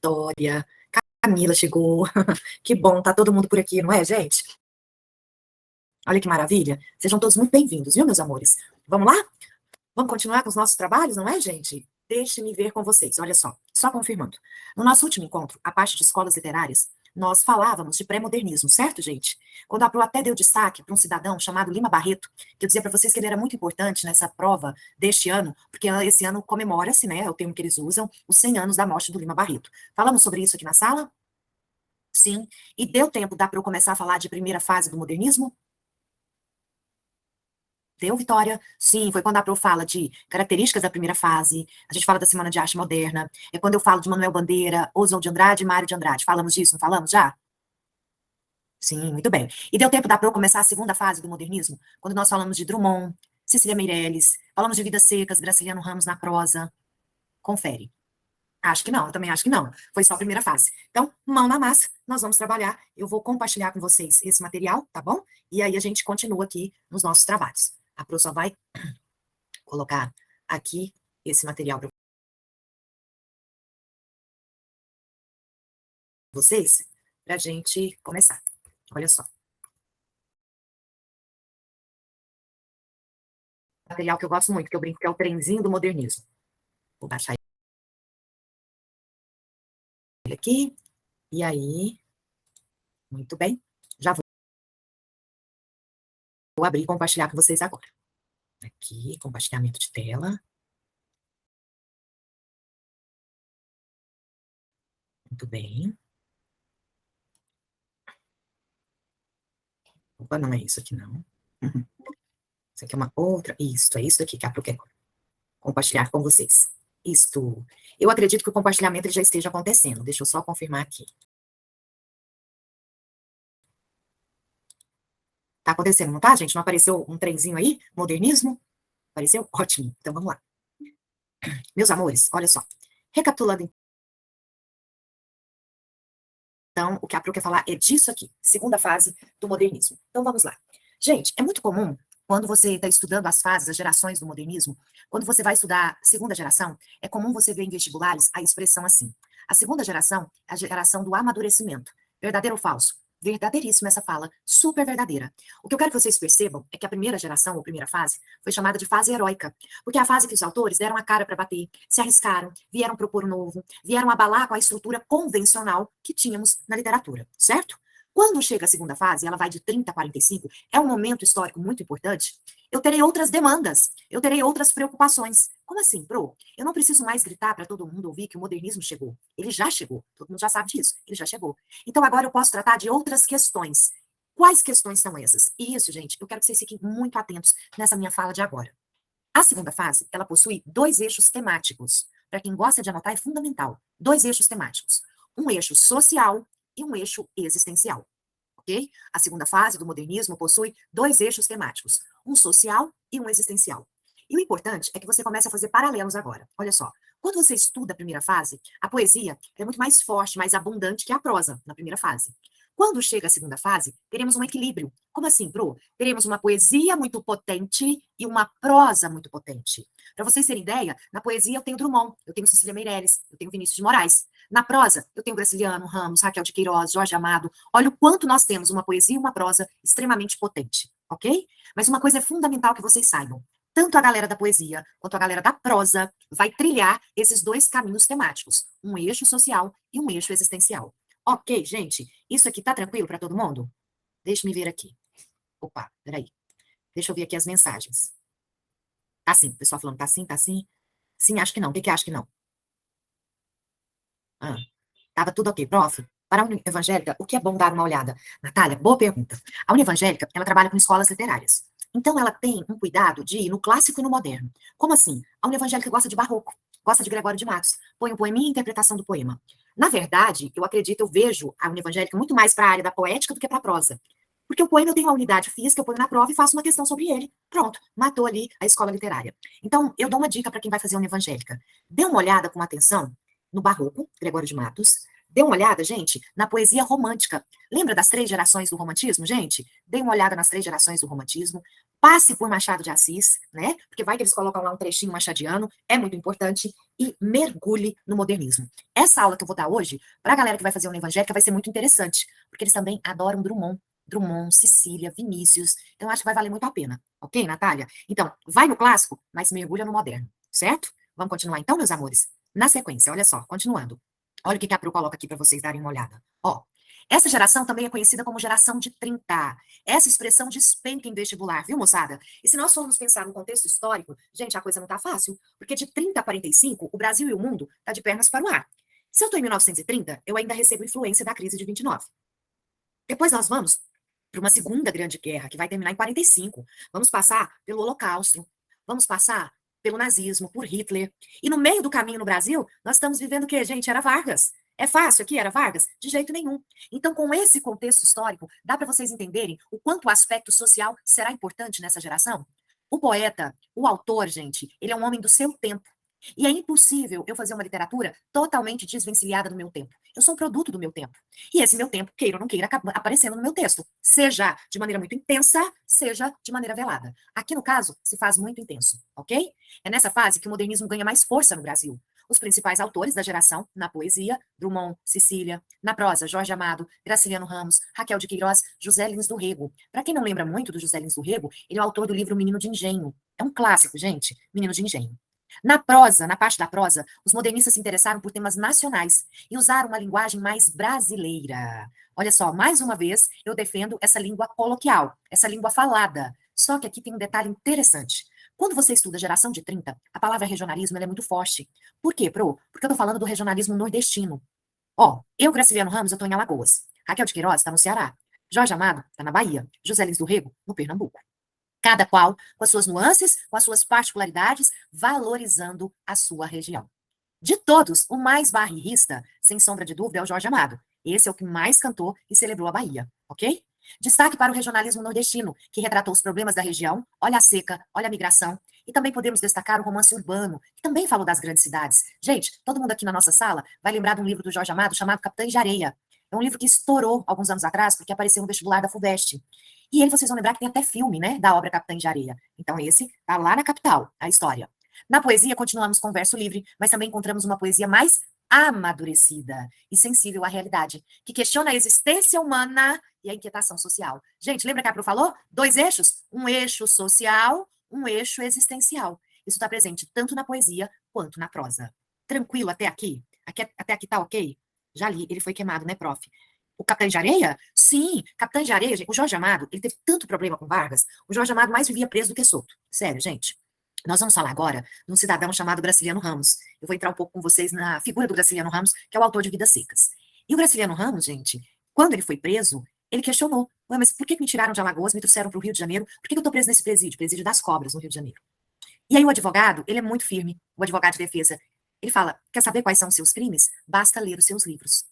Vitória, Camila chegou. Que bom, tá todo mundo por aqui, não é, gente? Olha que maravilha. Sejam todos muito bem-vindos, viu, meus amores? Vamos lá? Vamos continuar com os nossos trabalhos, não é, gente? Deixe-me ver com vocês. Olha só confirmando. No nosso último encontro, a parte de escolas literárias, nós falávamos de pré-modernismo, certo, gente? Quando a Pro até deu destaque para um cidadão chamado Lima Barreto, que eu dizia para vocês que ele era muito importante nessa prova deste ano, porque esse ano comemora-se, né, é o termo que eles usam, os 100 anos da morte do Lima Barreto. Falamos sobre isso aqui na sala? Sim. E deu tempo, dá para eu começar a falar de primeira fase do modernismo? Deu, Vitória? Sim, foi quando a Pro fala de características da primeira fase, a gente fala da Semana de Arte Moderna, é quando eu falo de Manuel Bandeira, Oswald de Andrade e Mário de Andrade. Falamos disso, não falamos já? Sim, muito bem. E deu tempo da Pro começar a segunda fase do modernismo, quando nós falamos de Drummond, Cecília Meirelles, falamos de Vidas Secas, Graciliano Ramos na prosa. Confere. Acho que não, eu também acho que não. Foi só a primeira fase. Então, mão na massa, nós vamos trabalhar. Eu vou compartilhar com vocês esse material, tá bom? E aí a gente continua aqui nos nossos trabalhos. A Pro só vai colocar aqui esse material para vocês, para a gente começar. Olha só. Material que eu gosto muito, que eu brinco que é o trenzinho do modernismo. Vou baixar ele aqui. E aí, muito bem. Já vou abrir e compartilhar com vocês agora. Aqui, compartilhamento de tela. Muito bem. Opa, não é isso aqui, não. Isso aqui é uma outra. Isso, é isso aqui que a Pro quer compartilhar com vocês. Isto. Eu acredito que o compartilhamento já esteja acontecendo. Deixa eu só confirmar aqui. Tá acontecendo, não tá, gente? Não apareceu um trenzinho aí? Modernismo? Apareceu? Ótimo. Então vamos lá. Meus amores, olha só. Recapitulando, então, o que a Pro quer falar é disso aqui, segunda fase do modernismo. Então vamos lá. Gente, é muito comum, quando você está estudando as fases, as gerações do modernismo, quando você vai estudar segunda geração, é comum você ver em vestibulares a expressão assim. A segunda geração é a geração do amadurecimento. Verdadeiro ou falso? Verdadeiríssima essa fala, super verdadeira. O que eu quero que vocês percebam é que a primeira geração, ou primeira fase, foi chamada de fase heróica, porque é a fase que os autores deram a cara para bater, se arriscaram, vieram propor o novo, vieram abalar com a estrutura convencional que tínhamos na literatura, certo? Quando chega a segunda fase, ela vai de 30 a 45, é um momento histórico muito importante. Eu terei outras demandas, eu terei outras preocupações. Como assim, Pro? Eu não preciso mais gritar para todo mundo ouvir que o modernismo chegou. Ele já chegou, todo mundo já sabe disso, ele já chegou. Então agora eu posso tratar de outras questões. Quais questões são essas? E isso, gente, eu quero que vocês fiquem muito atentos nessa minha fala de agora. A segunda fase, ela possui dois eixos temáticos. Para quem gosta de anotar, é fundamental. Dois eixos temáticos. Um eixo social e um eixo existencial. Ok? A segunda fase do modernismo possui dois eixos temáticos. Um social e um existencial. E o importante é que você comece a fazer paralelos agora. Olha só. Quando você estuda a primeira fase, a poesia é muito mais forte, mais abundante que a prosa na primeira fase. Quando chega a segunda fase, teremos um equilíbrio. Como assim, Pro? Teremos uma poesia muito potente e uma prosa muito potente. Para vocês terem ideia, na poesia eu tenho Drummond, eu tenho Cecília Meirelles, eu tenho Vinícius de Moraes. Na prosa, eu tenho Graciliano Ramos, Raquel de Queiroz, Jorge Amado. Olha o quanto nós temos uma poesia e uma prosa extremamente potente, ok? Mas uma coisa é fundamental que vocês saibam. Tanto a galera da poesia quanto a galera da prosa vai trilhar esses dois caminhos temáticos, um eixo social e um eixo existencial. Ok, gente? Isso aqui tá tranquilo para todo mundo? Deixa-me ver aqui. Opa, peraí. Deixa eu ver aqui as mensagens. Tá sim, o pessoal falando tá sim, tá sim. Sim, acho que não. O que que acha que não? Ah, tava tudo ok. Prof, para a Uni Evangélica, o que é bom dar uma olhada? Natália, boa pergunta. A Uni Evangélica, ela trabalha com escolas literárias. Então, ela tem um cuidado de ir no clássico e no moderno. Como assim? A Uni Evangélica gosta de barroco, gosta de Gregório de Matos, põe um poeminha e interpretação do poema. Na verdade, eu acredito, eu vejo a Uni Evangélica muito mais para a área da poética do que para a prosa. Porque o poema eu tenho uma unidade física, eu ponho na prova e faço uma questão sobre ele. Pronto, matou ali a escola literária. Então, eu dou uma dica para quem vai fazer a Uni Evangélica. Dê uma olhada com atenção no Barroco, Gregório de Matos, Dê uma olhada, gente, na poesia romântica. Lembra das 3 gerações do romantismo, gente? Dê uma olhada nas 3 gerações do romantismo. Passe por Machado de Assis, né? Porque vai que eles colocam lá um trechinho machadiano, é muito importante. E mergulhe no modernismo. Essa aula que eu vou dar hoje, para a galera que vai fazer uma evangélica, vai ser muito interessante, porque eles também adoram Drummond. Drummond, Cecília, Vinícius. Então, acho que vai valer muito a pena. Ok, Natália? Então, vai no clássico, mas mergulha no moderno, certo? Vamos continuar então, meus amores? Na sequência, olha só, continuando. Olha o que a Pro coloca aqui para vocês darem uma olhada. Ó, essa geração também é conhecida como geração de 30. Essa expressão despenca em vestibular, viu, moçada? E se nós formos pensar no contexto histórico, gente, a coisa não tá fácil, porque de 30 a 45, o Brasil e o mundo tá de pernas para o ar. Se eu tô em 1930, eu ainda recebo influência da crise de 29. Depois nós vamos para uma segunda grande guerra, que vai terminar em 45. Vamos passar pelo Holocausto, vamos passar pelo nazismo, por Hitler. E no meio do caminho no Brasil, nós estamos vivendo o quê, gente? Era Vargas. É fácil aqui, era Vargas? De jeito nenhum. Então, com esse contexto histórico, dá para vocês entenderem o quanto o aspecto social será importante nessa geração? O poeta, o autor, gente, ele é um homem do seu tempo. E é impossível eu fazer uma literatura totalmente desvencilhada do meu tempo. Eu sou um produto do meu tempo. E esse meu tempo, queira ou não queira, acaba aparecendo no meu texto. Seja de maneira muito intensa, seja de maneira velada. Aqui, no caso, se faz muito intenso, ok? É nessa fase que o modernismo ganha mais força no Brasil. Os principais autores da geração, na poesia, Drummond, Cecília, na prosa, Jorge Amado, Graciliano Ramos, Raquel de Queiroz, José Lins do Rego. Para quem não lembra muito do José Lins do Rego, ele é o autor do livro Menino de Engenho. É um clássico, gente, Menino de Engenho. Na prosa, na parte da prosa, os modernistas se interessaram por temas nacionais e usaram uma linguagem mais brasileira. Olha só, mais uma vez, eu defendo essa língua coloquial, essa língua falada. Só que aqui tem um detalhe interessante. Quando você estuda geração de 30, a palavra regionalismo ela é muito forte. Por quê, Pro? Porque eu tô falando do regionalismo nordestino. Ó, eu, Graciliano Ramos, eu tô em Alagoas. Raquel de Queiroz está no Ceará. Jorge Amado está na Bahia. José Lins do Rego, no Pernambuco. Cada qual com as suas nuances, com as suas particularidades, valorizando a sua região. De todos, o mais barrista, sem sombra de dúvida, é o Jorge Amado. Esse é o que mais cantou e celebrou a Bahia, ok? Destaque para o regionalismo nordestino, que retratou os problemas da região, olha a seca, olha a migração, e também podemos destacar o romance urbano, que também falou das grandes cidades. Gente, todo mundo aqui na nossa sala vai lembrar de um livro do Jorge Amado chamado Capitães de Areia. É um livro que estourou alguns anos atrás, porque apareceu no vestibular da FUVEST. E ele, vocês vão lembrar que tem até filme, né, da obra Capitães de Areia. Então esse tá lá na capital, a história. Na poesia, continuamos com verso livre, mas também encontramos uma poesia mais amadurecida e sensível à realidade, que questiona a existência humana e a inquietação social. Gente, lembra que a Pro falou? 2 eixos? Um eixo social, um eixo existencial. Isso está presente tanto na poesia quanto na prosa. Tranquilo até aqui? Até aqui tá ok? Já li, ele foi queimado, né, prof? O Capitão de Areia? Sim, Capitão de Areia, gente, o Jorge Amado, ele teve tanto problema com Vargas, o Jorge Amado mais vivia preso do que solto. Sério, gente. Nós vamos falar agora de um cidadão chamado Graciliano Ramos. Eu vou entrar um pouco com vocês na figura do Graciliano Ramos, que é o autor de Vidas Secas. E o Graciliano Ramos, gente, quando ele foi preso, ele questionou: ué, mas por que me tiraram de Alagoas, me trouxeram para o Rio de Janeiro? Por que eu estou preso nesse presídio? Presídio das Cobras, no Rio de Janeiro. E aí o advogado, ele é muito firme, o advogado de defesa. Ele fala: quer saber quais são os seus crimes? Basta ler os seus livros.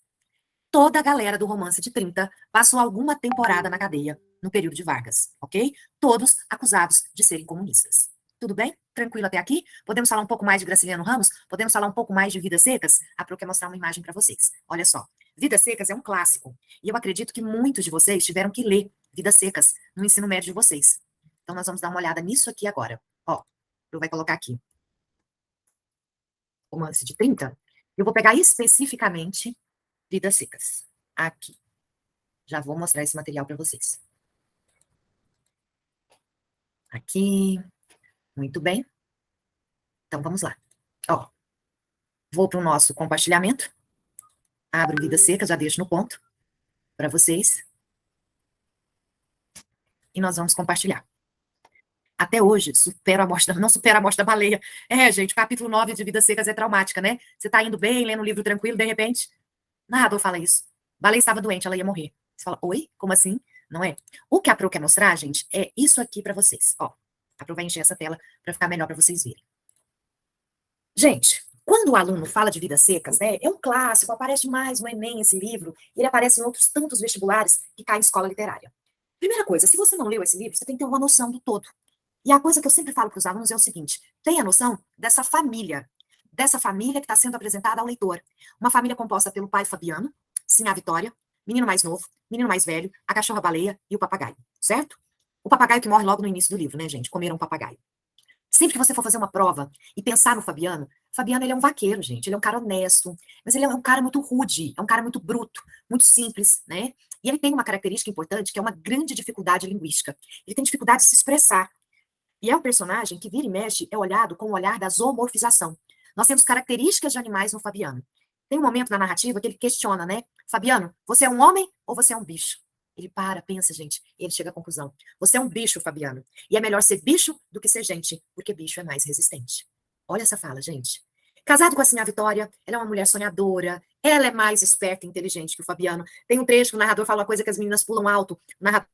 Toda a galera do Romance de 30 passou alguma temporada na cadeia no período de Vargas, ok? Todos acusados de serem comunistas. Tudo bem? Tranquilo até aqui? Podemos falar um pouco mais de Graciliano Ramos? Podemos falar um pouco mais de Vidas Secas? A Pro quer mostrar uma imagem para vocês. Olha só. Vidas Secas é um clássico. E eu acredito que muitos de vocês tiveram que ler Vidas Secas no ensino médio de vocês. Então, nós vamos dar uma olhada nisso aqui agora. Ó, Pro vai colocar aqui. Romance de 30. Eu vou pegar especificamente Vidas Secas. Aqui. Já vou mostrar esse material para vocês. Aqui. Muito bem. Então, vamos lá. Ó, vou para o nosso compartilhamento. Abro Vidas Secas, já deixo no ponto para vocês. E nós vamos compartilhar. Até hoje, supero a morte não supera a morte da baleia. É, gente, o capítulo 9 de Vidas Secas é traumática, né? Você tá indo bem, lendo um livro tranquilo, de repente, narrador fala isso. Baleia estava doente, ela ia morrer. Você fala, oi? Como assim? Não é? O que a Pro quer mostrar, gente, é isso aqui para vocês. Ó, a Pro vai encher essa tela para ficar melhor para vocês verem. Gente, quando o aluno fala de Vidas Secas, né, é um clássico, aparece mais no Enem esse livro, e ele aparece em outros tantos vestibulares que caem em escola literária. Primeira coisa, se você não leu esse livro, você tem que ter uma noção do todo. E a coisa que eu sempre falo para os alunos é o seguinte: tenha noção dessa família, dessa família que está sendo apresentada ao leitor. Uma família composta pelo pai Fabiano, Sinhá Vitória, menino mais novo, menino mais velho, a cachorra-baleia e o papagaio, certo? O papagaio que morre logo no início do livro, né, gente? Comeram um papagaio. Sempre que você for fazer uma prova e pensar no Fabiano, Fabiano, ele é um vaqueiro, gente. Ele é um cara honesto, mas ele é um cara muito rude, é um cara muito bruto, muito simples, né? E ele tem uma característica importante, que é uma grande dificuldade linguística. Ele tem dificuldade de se expressar. E é um personagem que vira e mexe é olhado com o olhar da zoomorfização. Nós temos características de animais no Fabiano. Tem um momento na narrativa que ele questiona, né? Fabiano, você é um homem ou você é um bicho? Ele para, pensa, gente, e ele chega à conclusão. Você é um bicho, Fabiano. E é melhor ser bicho do que ser gente, porque bicho é mais resistente. Olha essa fala, gente. Casado com a Sinhá Vitória, ela é uma mulher sonhadora, ela é mais esperta e inteligente que o Fabiano. Tem um trecho que o narrador fala uma coisa que as meninas pulam alto. O narrador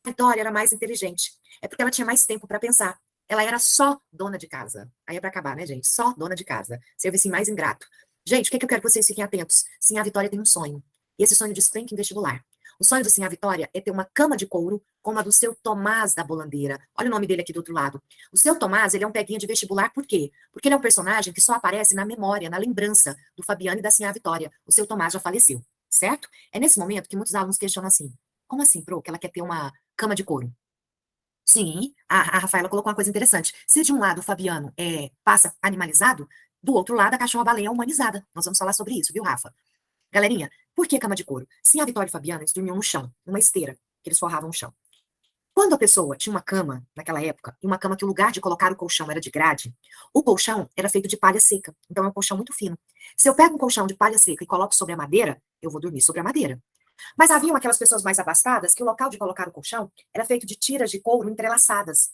Vitória era mais inteligente. É porque ela tinha mais tempo para pensar. Ela era só dona de casa. Aí é para acabar, né, gente? Só dona de casa. Serviço mais ingrato. Gente, o que, que eu quero que vocês fiquem atentos? Sim, a Vitória tem um sonho. E esse sonho despenca em vestibular. O sonho do Sim, a Vitória é ter uma cama de couro como a do seu Tomás da Bolandeira. Olha o nome dele aqui do outro lado. O seu Tomás, ele é um peguinha de vestibular, por quê? Porque ele é um personagem que só aparece na memória, na lembrança do Fabiano e da Sim, a Vitória. O seu Tomás já faleceu, certo? É nesse momento que muitos alunos questionam assim: como assim, pro, que ela quer ter uma cama de couro? Sim, a Rafaela colocou uma coisa interessante. Se de um lado o Fabiano passa animalizado, do outro lado a cachorra-baleia é humanizada. Nós vamos falar sobre isso, viu, Rafa? Galerinha, por que cama de couro? Sim, a Vitória e o Fabiano, eles dormiam no chão, numa esteira, que eles forravam o chão. Quando a pessoa tinha uma cama, naquela época, e uma cama que o lugar de colocar o colchão era de grade, o colchão era feito de palha seca. Então é um colchão muito fino. Se eu pego um colchão de palha seca e coloco sobre a madeira, eu vou dormir sobre a madeira. Mas haviam aquelas pessoas mais abastadas que o local de colocar o colchão era feito de tiras de couro entrelaçadas.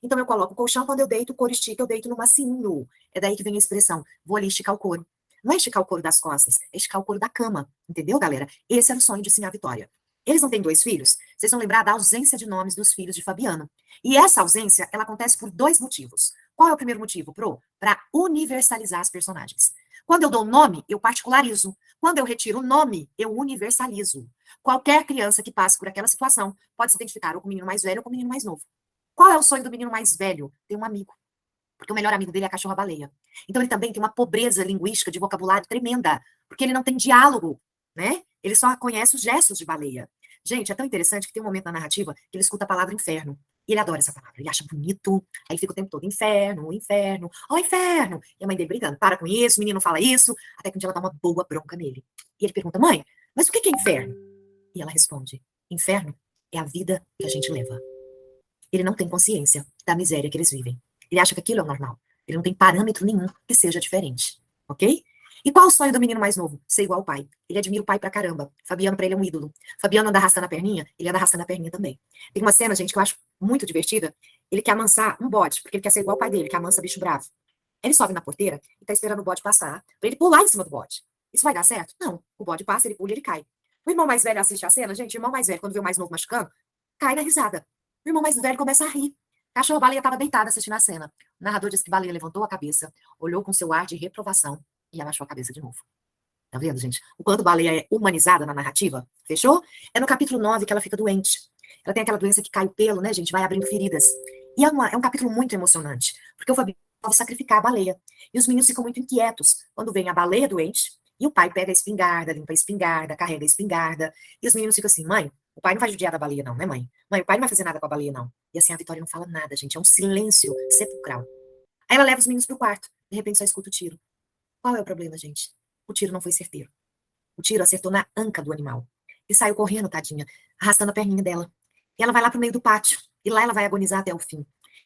Então eu coloco o colchão, quando eu deito, o couro estica, eu deito no macinho. É daí que vem a expressão, vou ali esticar o couro. Não é esticar o couro das costas, é esticar o couro da cama. Entendeu, galera? Esse era o sonho de Sinhá Vitória. Eles não têm dois filhos? Vocês vão lembrar da ausência de nomes dos filhos de Fabiano. E essa ausência, ela acontece por dois motivos. Qual é o primeiro motivo, Pro? Para universalizar as personagens. Quando eu dou nome, eu particularizo. Quando eu retiro o nome, eu universalizo. Qualquer criança que passe por aquela situação pode se identificar ou com o menino mais velho ou com o menino mais novo. Qual é o sonho do menino mais velho? Ter um amigo. Porque o melhor amigo dele é a cachorra-baleia. Então ele também tem uma pobreza linguística de vocabulário tremenda, porque ele não tem diálogo, né? Ele só conhece os gestos de baleia. Gente, é tão interessante que tem um momento na narrativa que ele escuta a palavra inferno. E ele adora essa palavra, ele acha bonito. Aí fica o tempo todo, inferno, inferno, ó, inferno. E a mãe dele brigando, para com isso, o menino fala isso, até que um dia ela dá uma boa bronca nele. E ele pergunta, mãe, mas o que é inferno? E ela responde, inferno é a vida que a gente leva. Ele não tem consciência da miséria que eles vivem. Ele acha que aquilo é o normal. Ele não tem parâmetro nenhum que seja diferente. Ok? E qual o sonho do menino mais novo? Ser igual ao pai. Ele admira o pai pra caramba. Fabiano pra ele é um ídolo. Fabiano anda arrastando a perninha, ele anda arrastando a perninha também. Tem uma cena, gente, que eu acho muito divertida. Ele quer amansar um bode, porque ele quer ser igual ao pai dele, que amansa bicho bravo. Ele sobe na porteira e tá esperando o bode passar, pra ele pular em cima do bode. Isso vai dar certo? Não. O bode passa, ele pula e ele cai. O irmão mais velho assiste a cena, gente, o irmão mais velho, quando vê o mais novo machucando, cai na risada. O irmão mais velho começa a rir. A cachorra-baleia estava deitada assistindo a cena. O narrador disse que Baleia levantou a cabeça, olhou com seu ar de reprovação e abaixou a cabeça de novo. Tá vendo, gente? O quanto Baleia é humanizada na narrativa. Fechou? É no capítulo 9 que ela fica doente. Ela tem aquela doença que cai o pelo, né, gente? Vai abrindo feridas. E é um capítulo muito emocionante, porque o Fabiano vai sacrificar a baleia. E os meninos ficam muito inquietos quando vem a baleia doente e o pai pega a espingarda, limpa a espingarda, carrega a espingarda. E os meninos ficam assim, mãe, o pai não vai judiar da baleia não, né, mãe? Mãe, o pai não vai fazer nada com a baleia não. E assim a Vitória não fala nada, gente. É um silêncio sepulcral. Aí ela leva os meninos pro quarto. De repente só escuta o tiro. Qual é o problema, gente? O tiro não foi certeiro. O tiro acertou na anca do animal. E saiu correndo, tadinha, arrastando a perninha dela. E ela vai lá pro meio do pátio. E lá ela vai agonizar até o fim.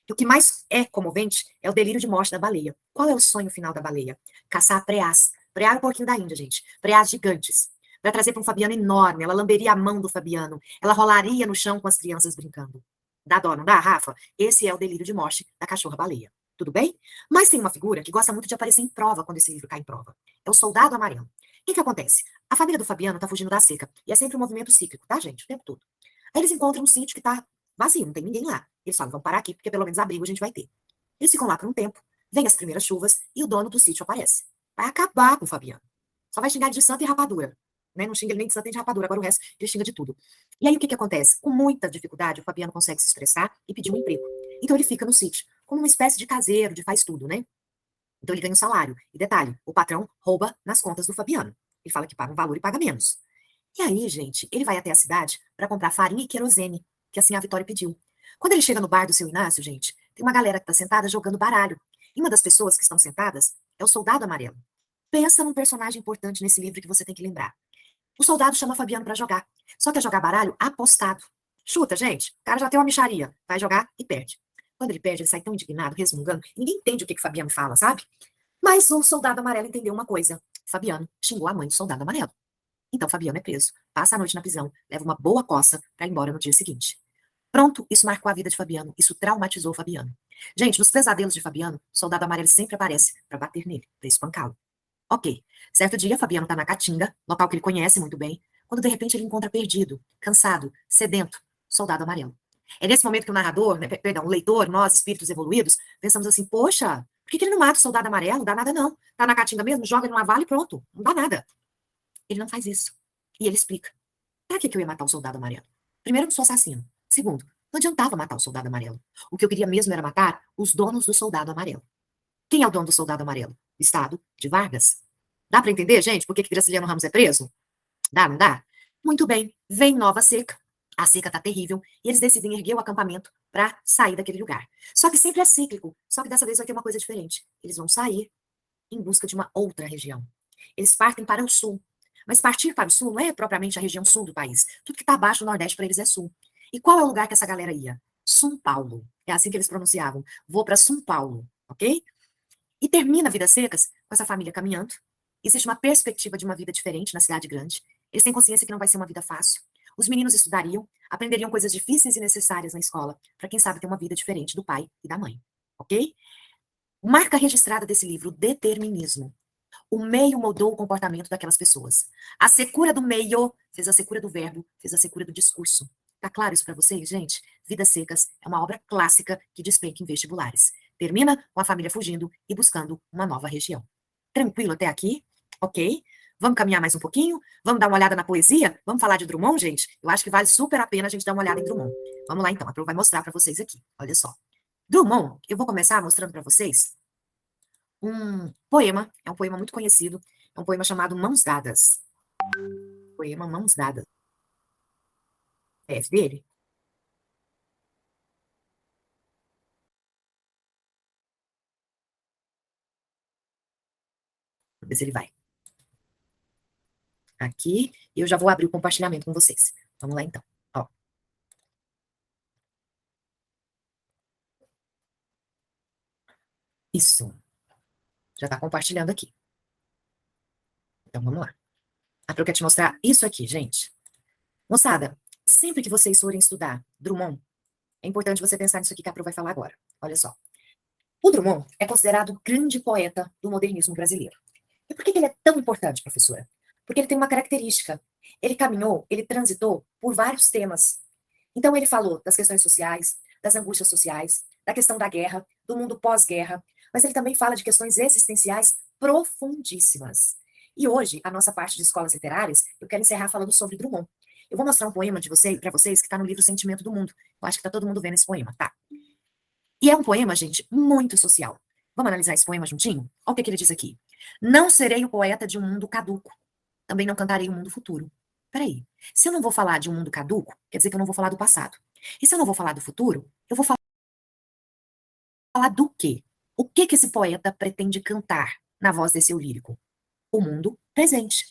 E o que mais é comovente é o delírio de morte da baleia. Qual é o sonho final da baleia? Caçar preás. Preá é um porquinho da Índia, gente. Preás gigantes. Vai trazer para um Fabiano enorme. Ela lamberia a mão do Fabiano. Ela rolaria no chão com as crianças brincando. Dá dó, não dá, Rafa? Esse é o delírio de morte da cachorra-baleia. Tudo bem? Mas tem uma figura que gosta muito de aparecer em prova quando esse livro cai em prova. É o soldado amarelo. O que que acontece? A família do Fabiano tá fugindo da seca. E é sempre um movimento cíclico, tá, gente? O tempo todo. Aí eles encontram um sítio que tá vazio, não tem ninguém lá. Eles falam, vamos parar aqui, porque pelo menos abrigo a gente vai ter. Eles ficam lá por um tempo, vem as primeiras chuvas e o dono do sítio aparece. Vai acabar com o Fabiano. Só vai xingar ele de santa e rapadura. Né? Não xinga ele nem de santa nem de rapadura, agora o resto ele xinga de tudo. E aí o que que acontece? Com muita dificuldade, o Fabiano consegue se expressar e pedir um emprego. Então ele fica no sítio, como uma espécie de caseiro, de faz tudo, né? Então ele ganha um salário. E detalhe, o patrão rouba nas contas do Fabiano. Ele fala que paga um valor e paga menos. E aí, gente, ele vai até a cidade para comprar farinha e querosene, que assim a Vitória pediu. Quando ele chega no bar do seu Inácio, gente, tem uma galera que está sentada jogando baralho. E uma das pessoas que estão sentadas é o Soldado Amarelo. Pensa num personagem importante nesse livro que você tem que lembrar. O soldado chama Fabiano para jogar. Só que é jogar baralho apostado. Chuta, gente. O cara já tem uma mixaria. Vai jogar e perde. Quando ele perde, ele sai tão indignado, resmungando. Ninguém entende o que Fabiano fala, sabe? Mas o soldado amarelo entendeu uma coisa. Fabiano xingou a mãe do soldado amarelo. Então Fabiano é preso, passa a noite na prisão, leva uma boa coça para ir embora no dia seguinte. Pronto, isso marcou a vida de Fabiano, isso traumatizou Fabiano. Gente, nos pesadelos de Fabiano, o soldado amarelo sempre aparece para bater nele, para espancá-lo. Ok. Certo dia, Fabiano tá na Caatinga, local que ele conhece muito bem, quando de repente ele encontra perdido, cansado, sedento, soldado amarelo. É nesse momento que o narrador, né, perdão, o leitor, nós, espíritos evoluídos, pensamos assim, poxa, por que ele não mata o soldado amarelo? Não dá nada não. Tá na Caatinga mesmo, joga ele numa vala e pronto, não dá nada. Ele não faz isso. E ele explica. Pra que eu ia matar o soldado amarelo? Primeiro, eu não sou assassino. Segundo, não adiantava matar o soldado amarelo. O que eu queria mesmo era matar os donos do soldado amarelo. Quem é o dono do soldado amarelo? Estado de Vargas. Dá para entender, gente, por que Graciliano Ramos é preso? Dá, não dá? Muito bem, vem nova seca. A seca tá terrível e eles decidem erguer o acampamento para sair daquele lugar. Só que sempre é cíclico, só que dessa vez vai ter uma coisa diferente. Eles vão sair em busca de uma outra região. Eles partem para o sul. Mas partir para o sul não é propriamente a região sul do país. Tudo que está abaixo do Nordeste para eles é sul. E qual é o lugar que essa galera ia? São Paulo. É assim que eles pronunciavam. Vou para São Paulo, ok? E termina Vidas Secas com essa família caminhando. Existe uma perspectiva de uma vida diferente na cidade grande. Eles têm consciência que não vai ser uma vida fácil. Os meninos estudariam, aprenderiam coisas difíceis e necessárias na escola, para quem sabe ter uma vida diferente do pai e da mãe, ok? Marca registrada desse livro, Determinismo. O meio moldou o comportamento daquelas pessoas. A secura do meio fez a secura do verbo, fez a secura do discurso. Tá claro isso para vocês, gente? Vidas Secas é uma obra clássica que despenca em vestibulares. Termina com a família fugindo e buscando uma nova região. Tranquilo até aqui? Ok. Vamos caminhar mais um pouquinho? Vamos dar uma olhada na poesia? Vamos falar de Drummond, gente? Eu acho que vale super a pena a gente dar uma olhada em Drummond. Vamos lá então, a Pro vai mostrar para vocês aqui. Olha só. Drummond, eu vou começar mostrando para vocês um poema, é um poema muito conhecido, é um poema chamado Mãos Dadas. Poema Mãos Dadas. É dele? Vamos ver se ele vai. Aqui, e eu já vou abrir o compartilhamento com vocês. Vamos lá então. Ó, isso. Já está compartilhando aqui. Então vamos lá. A Pro quer te mostrar isso aqui, gente. Moçada, sempre que vocês forem estudar Drummond, é importante você pensar nisso aqui que a Pro vai falar agora. Olha só. O Drummond é considerado o grande poeta do modernismo brasileiro. E por que ele é tão importante, professora? Porque ele tem uma característica. Ele caminhou, ele transitou por vários temas. Então, ele falou das questões sociais, das angústias sociais, da questão da guerra, do mundo pós-guerra, mas ele também fala de questões existenciais profundíssimas. E hoje, a nossa parte de escolas literárias, eu quero encerrar falando sobre Drummond. Eu vou mostrar um poema de vocês, para vocês que está no livro Sentimento do Mundo. Eu acho que está todo mundo vendo esse poema, tá? E é um poema, gente, muito social. Vamos analisar esse poema juntinho? Olha o que ele diz aqui. Não serei o poeta de um mundo caduco. Também não cantarei um mundo futuro. Peraí. Se eu não vou falar de um mundo caduco, quer dizer que eu não vou falar do passado. E se eu não vou falar do futuro, eu vou falar do quê? O que que esse poeta pretende cantar na voz desse eu lírico? O mundo presente.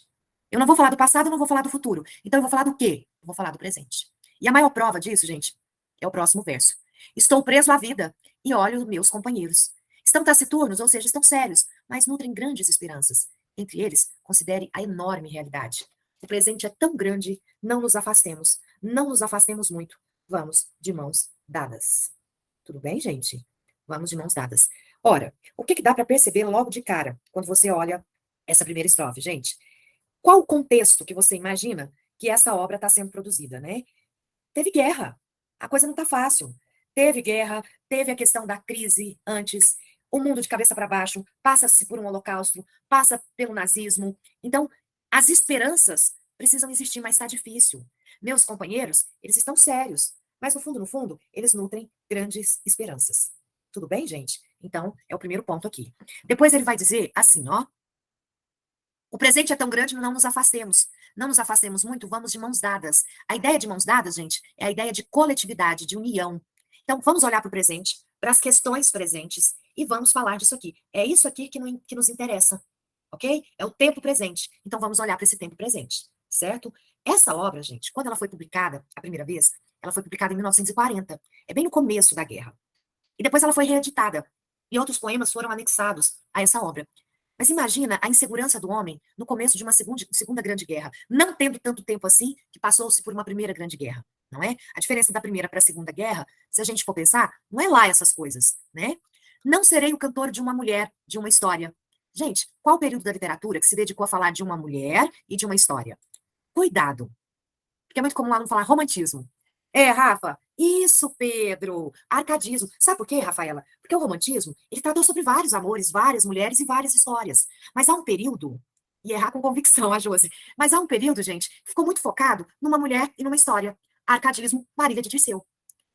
Eu não vou falar do passado, eu não vou falar do futuro. Então eu vou falar do quê? Eu vou falar do presente. E a maior prova disso, gente, é o próximo verso. Estou preso à vida e olho meus companheiros. Estão taciturnos, ou seja, estão sérios, mas nutrem grandes esperanças. Entre eles, considere a enorme realidade. O presente é tão grande, não nos afastemos. Não nos afastemos muito. Vamos de mãos dadas. Tudo bem, gente? Vamos de mãos dadas. Ora, o que que dá para perceber logo de cara quando você olha essa primeira estrofe, gente? Qual o contexto que você imagina que essa obra está sendo produzida, né? Teve guerra. A coisa não está fácil. Teve guerra, teve a questão da crise antes, o mundo de cabeça para baixo, passa-se por um holocausto, passa pelo nazismo. Então, as esperanças precisam existir, mas está difícil. Meus companheiros, eles estão sérios, mas no fundo, eles nutrem grandes esperanças. Tudo bem, gente? Então, é o primeiro ponto aqui. Depois ele vai dizer assim, ó. O presente é tão grande, não nos afastemos. Não nos afastemos muito, vamos de mãos dadas. A ideia de mãos dadas, gente, é a ideia de coletividade, de união. Então, vamos olhar para o presente, para as questões presentes, e vamos falar disso aqui. É isso aqui que nos interessa, ok? É o tempo presente. Então, vamos olhar para esse tempo presente, certo? Essa obra, gente, quando ela foi publicada a primeira vez, ela foi publicada em 1940. É bem no começo da guerra. E depois ela foi reeditada. E outros poemas foram anexados a essa obra. Mas imagina a insegurança do homem no começo de uma segunda grande guerra, não tendo tanto tempo assim que passou-se por uma primeira grande guerra, não é? A diferença da primeira para a segunda guerra, se a gente for pensar, não é lá essas coisas, né? Não serei o cantor de uma mulher, de uma história. Gente, qual o período da literatura que se dedicou a falar de uma mulher e de uma história? Cuidado, porque é muito comum lá não falar romantismo. É, Rafa, isso, Pedro, arcadismo. Sabe por quê, Rafaela? Porque o romantismo, ele tratou sobre vários amores, várias mulheres e várias histórias. Mas há um período, e errar com convicção, a Josi, mas há um período, gente, que ficou muito focado numa mulher e numa história. Arcadismo, Marília de Dirceu.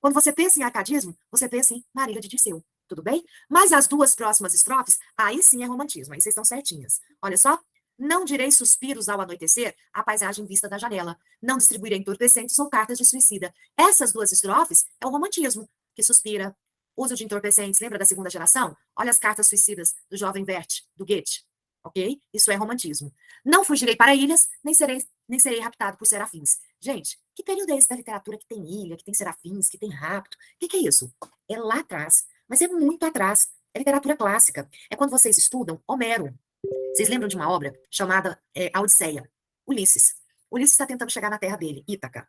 Quando você pensa em arcadismo, você pensa em Marília de Dirceu. Tudo bem? Mas as duas próximas estrofes, aí sim é romantismo, aí vocês estão certinhas. Olha só. Não direi suspiros ao anoitecer, a paisagem vista da janela. Não distribuirei entorpecentes ou cartas de suicida. Essas duas estrofes é o romantismo, que suspira. Uso de entorpecentes, lembra da segunda geração? Olha as cartas suicidas do jovem Vert, do Goethe. Ok? Isso é romantismo. Não fugirei para ilhas, nem serei raptado por serafins. Gente, que período é esse da literatura que tem ilha, que tem serafins, que tem rapto? O que é isso? É lá atrás, mas é muito atrás. É literatura clássica. É quando vocês estudam Homero. Vocês lembram de uma obra chamada A Odisseia? Ulisses. Ulisses está tentando chegar na terra dele, Ítaca.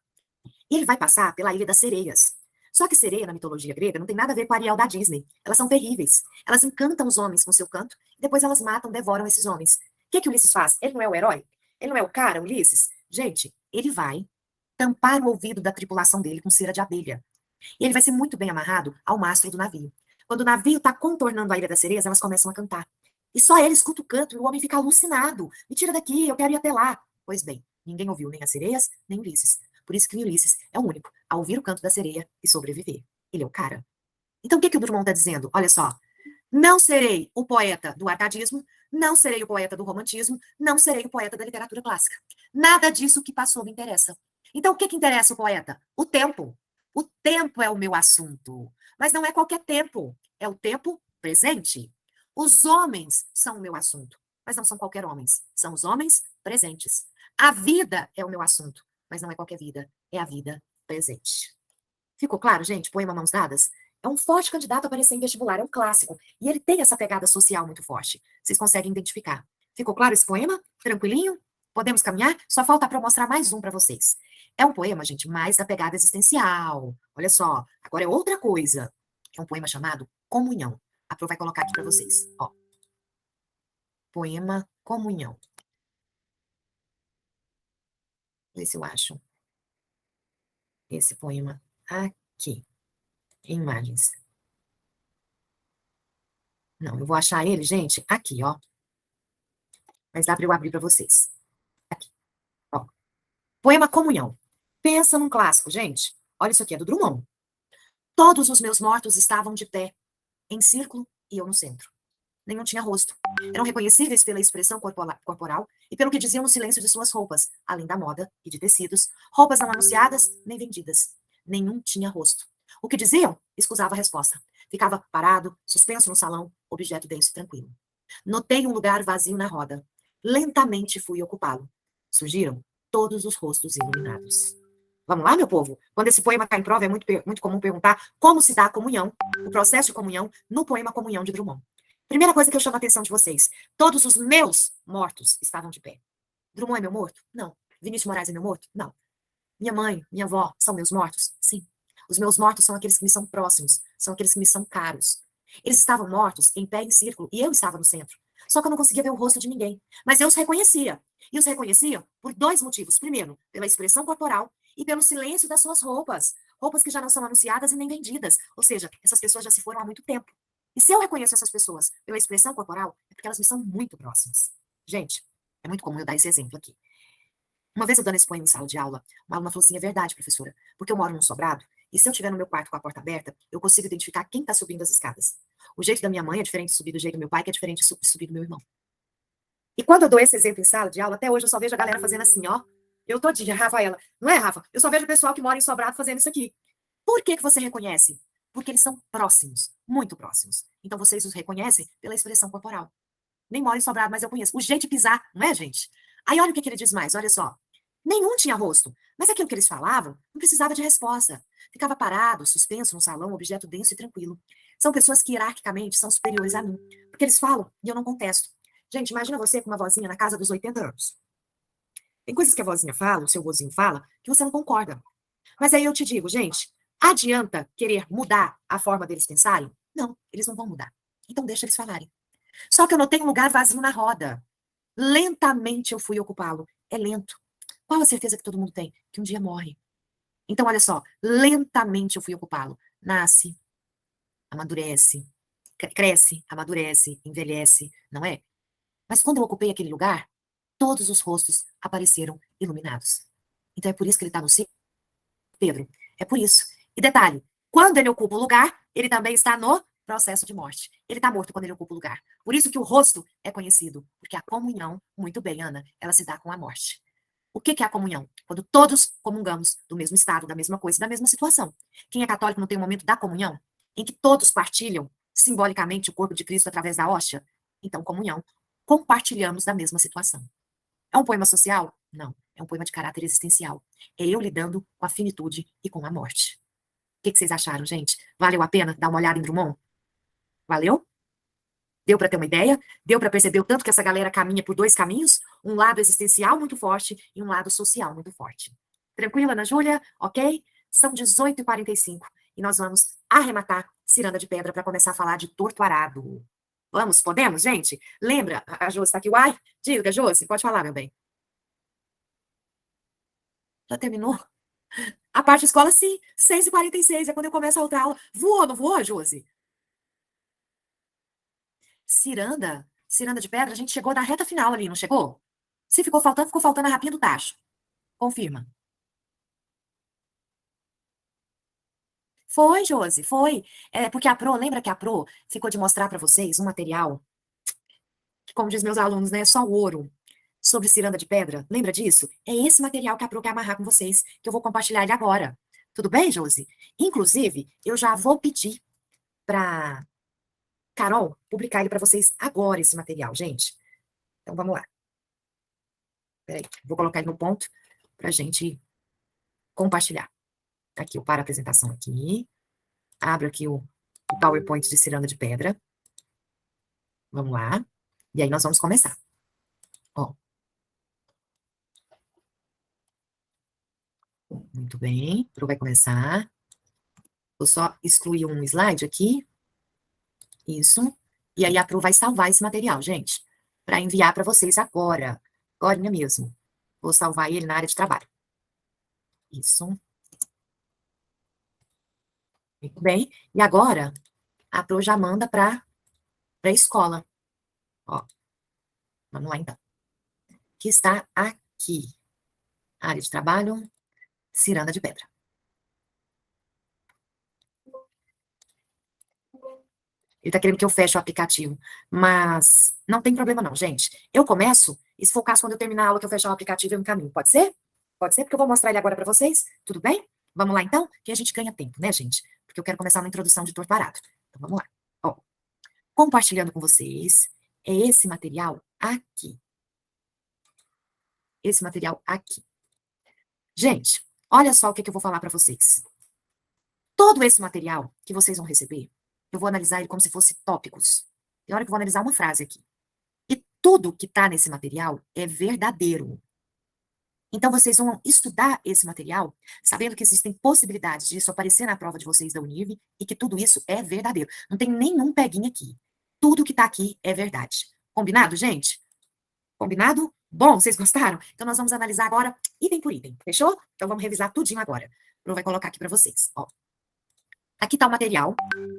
E ele vai passar pela Ilha das Sereias. Só que sereia, na mitologia grega, não tem nada a ver com a Ariel da Disney. Elas são terríveis. Elas encantam os homens com seu canto e depois elas matam, devoram esses homens. O que Ulisses faz? Ele não é o herói? Ele não é o cara, Ulisses? Gente, ele vai tampar o ouvido da tripulação dele com cera de abelha. E ele vai ser muito bem amarrado ao mastro do navio. Quando o navio está contornando a Ilha das Sereias, elas começam a cantar. E só ele escuta o canto e o homem fica alucinado. Me tira daqui, eu quero ir até lá. Pois bem, ninguém ouviu nem as sereias, nem Ulisses. Por isso que Ulisses é o único a ouvir o canto da sereia e sobreviver. Ele é o cara. Então o que o Drummond está dizendo? Olha só. Não serei o poeta do arcadismo, não serei o poeta do romantismo, não serei o poeta da literatura clássica. Nada disso que passou me interessa. Então, o que interessa o poeta? O tempo. O tempo é o meu assunto. Mas não é qualquer tempo. É o tempo presente. Os homens são o meu assunto. Mas não são qualquer homens. São os homens presentes. A vida é o meu assunto. Mas não é qualquer vida. É a vida presente. Ficou claro, gente? Poema Mãos Dadas? É um forte candidato a aparecer em vestibular, é um clássico. E ele tem essa pegada social muito forte. Vocês conseguem identificar. Ficou claro esse poema? Tranquilinho? Podemos caminhar? Só falta para mostrar mais um para vocês. É um poema, gente, mais da pegada existencial. Olha só, agora é outra coisa. É um poema chamado Comunhão. A Pro vai colocar aqui para vocês. Ó. Poema Comunhão. Vê se eu acho esse poema aqui, em imagens. Não, eu vou achar ele, gente, aqui, ó. Mas dá para eu abrir para vocês. Aqui, ó. Poema Comunhão. Pensa num clássico, gente. Olha isso aqui, é do Drummond. Todos os meus mortos estavam de pé, em círculo e eu no centro. Nenhum tinha rosto. Eram reconhecíveis pela expressão corporal e pelo que diziam no silêncio de suas roupas, além da moda e de tecidos, roupas não anunciadas nem vendidas. Nenhum tinha rosto. O que diziam? Escusava a resposta. Ficava parado, suspenso no salão, objeto denso e tranquilo. Notei um lugar vazio na roda. Lentamente fui ocupá-lo. Surgiram todos os rostos iluminados. Vamos lá, meu povo? Quando esse poema cai em prova, é muito comum perguntar como se dá a comunhão, o processo de comunhão, no poema Comunhão de Drummond. Primeira coisa que eu chamo a atenção de vocês: todos os meus mortos estavam de pé. Drummond é meu morto? Não. Vinícius Moraes é meu morto? Não. Minha mãe, minha avó são meus mortos? Sim. Os meus mortos são aqueles que me são próximos, são aqueles que me são caros. Eles estavam mortos, em pé em círculo, e eu estava no centro. Só que eu não conseguia ver o rosto de ninguém. Mas eu os reconhecia. E os reconhecia por dois motivos. Primeiro, pela expressão corporal e pelo silêncio das suas roupas. Roupas que já não são anunciadas e nem vendidas. Ou seja, essas pessoas já se foram há muito tempo. E se eu reconheço essas pessoas pela expressão corporal, é porque elas me são muito próximas. Gente, é muito comum eu dar esse exemplo aqui. Uma vez eu dando esse poema em sala de aula, uma aluna falou assim: é verdade, professora, porque eu moro num sobrado, e se eu estiver no meu quarto com a porta aberta, eu consigo identificar quem está subindo as escadas. O jeito da minha mãe é diferente de subir do jeito do meu pai, que é diferente de subir do meu irmão. E quando eu dou esse exemplo em sala de aula, até hoje eu só vejo a galera fazendo assim, ó. Eu todinha, Rafaela. Não é, Rafa? Eu só vejo o pessoal que mora em Sobrado fazendo isso aqui. Por que que você reconhece? Porque eles são próximos, muito próximos. Então vocês os reconhecem pela expressão corporal. Nem moro em Sobrado, mas eu conheço. O jeito de pisar, não é, gente? Aí olha o que que ele diz mais, olha só. Nenhum tinha rosto, mas aquilo que eles falavam não precisava de resposta. Ficava parado, suspenso no salão, objeto denso e tranquilo. São pessoas que hierarquicamente são superiores a mim, porque eles falam e eu não contesto. Gente, imagina você com uma vozinha na casa dos 80 anos. Tem coisas que a vozinha fala, o seu vozinho fala, que você não concorda. Mas aí eu te digo, gente, adianta querer mudar a forma deles pensarem? Não, eles não vão mudar. Então deixa eles falarem. Só que eu notei um lugar vazio na roda. Lentamente eu fui ocupá-lo. É lento. Qual a certeza que todo mundo tem? Que um dia morre. Então, olha só, lentamente eu fui ocupá-lo. Nasce, amadurece, cresce, amadurece, envelhece, não é? Mas quando eu ocupei aquele lugar, todos os rostos apareceram iluminados. Então é por isso que ele está no ciclo, Pedro. É por isso. E detalhe, quando ele ocupa o lugar, ele também está no processo de morte. Ele está morto quando ele ocupa o lugar. Por isso que o rosto é conhecido, porque a comunhão, muito bem, Ana, ela se dá com a morte. O que é a comunhão? Quando todos comungamos do mesmo estado, da mesma coisa, da mesma situação. Quem é católico não tem um momento da comunhão, em que todos partilham simbolicamente o corpo de Cristo através da hóstia? Então, comunhão. Compartilhamos da mesma situação. É um poema social? Não. É um poema de caráter existencial. É eu lidando com a finitude e com a morte. O que vocês acharam, gente? Valeu a pena dar uma olhada em Drummond? Valeu? Deu para ter uma ideia? Deu para perceber o tanto que essa galera caminha por dois caminhos? Um lado existencial muito forte e um lado social muito forte. Tranquila, Ana Júlia? Ok? São 18h45 e nós vamos arrematar Ciranda de Pedra para começar a falar de Torto Arado. Vamos? Podemos, gente? Lembra? A Josi está aqui. Uai, diga, Josi, pode falar, meu bem. Já terminou? A parte de escola, sim. 6h46 é quando eu começo a outra aula. Voou, não voou, Josi? Ciranda? Ciranda de Pedra, a gente chegou na reta final ali, não chegou? Se ficou faltando a rapinha do tacho. Confirma. Foi, Josi, foi. É, porque a Pro, lembra que a Pro ficou de mostrar para vocês um material, que, como diz meus alunos, né, é só ouro, sobre ciranda de pedra? Lembra disso? É esse material que a Pro quer amarrar com vocês, que eu vou compartilhar ele agora. Tudo bem, Josi? Inclusive, eu já vou pedir para Carol publicar ele para vocês agora, esse material, gente. Então, vamos lá. Peraí, vou colocar ele no ponto para gente compartilhar. Aqui, o para apresentação aqui. Abro aqui o PowerPoint de ciranda de pedra. Vamos lá. E aí nós vamos começar. Ó. Muito bem. Pro vai começar. Vou só excluir um slide aqui. Isso. E aí a Pro vai salvar esse material, gente, para enviar para vocês agora. Agorinha mesmo. Vou salvar ele na área de trabalho. Isso. Muito bem. E agora, a Pro já manda para a escola. Ó. Vamos lá, então. Que está aqui. Área de trabalho, ciranda de pedra. Ele tá querendo que eu feche o aplicativo. Mas não tem problema não, gente. Eu começo, e se for o caso, quando eu terminar a aula que eu fechar o aplicativo, eu encaminho. Pode ser? Pode ser? Porque eu vou mostrar ele agora para vocês. Tudo bem? Vamos lá, então? Que a gente ganha tempo, né, gente? Porque eu quero começar uma introdução de torto barato. Então, vamos lá. Ó, compartilhando com vocês, é esse material aqui. Esse material aqui. Gente, olha só o que eu vou falar para vocês. Todo esse material que vocês vão receber, eu vou analisar ele como se fosse tópicos. Tem hora que eu vou analisar uma frase aqui. E tudo que está nesse material é verdadeiro. Então, vocês vão estudar esse material sabendo que existem possibilidades disso aparecer na prova de vocês da Univ e que tudo isso é verdadeiro. Não tem nenhum peguinho aqui. Tudo que está aqui é verdade. Combinado, gente? Combinado? Bom, vocês gostaram? Então, nós vamos analisar agora item por item. Fechou? Então, vamos revisar tudinho agora. Eu vou colocar aqui para vocês. Ó. Aqui está o material.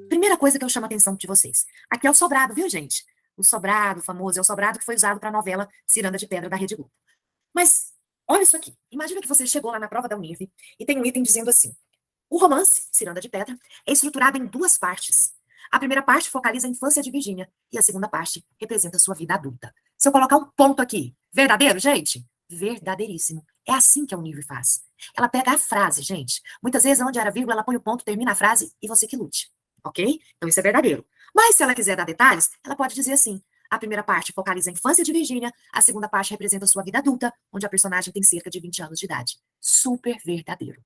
Primeira coisa que eu chamo a atenção de vocês. Aqui é o sobrado, viu, gente? O sobrado famoso é o sobrado que foi usado para a novela Ciranda de Pedra da Rede Globo. Mas, olha isso aqui. Imagina que você chegou lá na prova da Univ e tem um item dizendo assim: o romance, Ciranda de Pedra, é estruturado em duas partes. A primeira parte focaliza a infância de Virgínia e a segunda parte representa a sua vida adulta. Se eu colocar um ponto aqui, verdadeiro, gente? Verdadeiríssimo. É assim que a Unive faz. Ela pega a frase, gente. Muitas vezes, onde era vírgula, ela põe o ponto, termina a frase e você que lute. Ok? Então, isso é verdadeiro. Mas, se ela quiser dar detalhes, ela pode dizer assim: a primeira parte focaliza a infância de Virgínia, a segunda parte representa a sua vida adulta, onde a personagem tem cerca de 20 anos de idade. Super verdadeiro.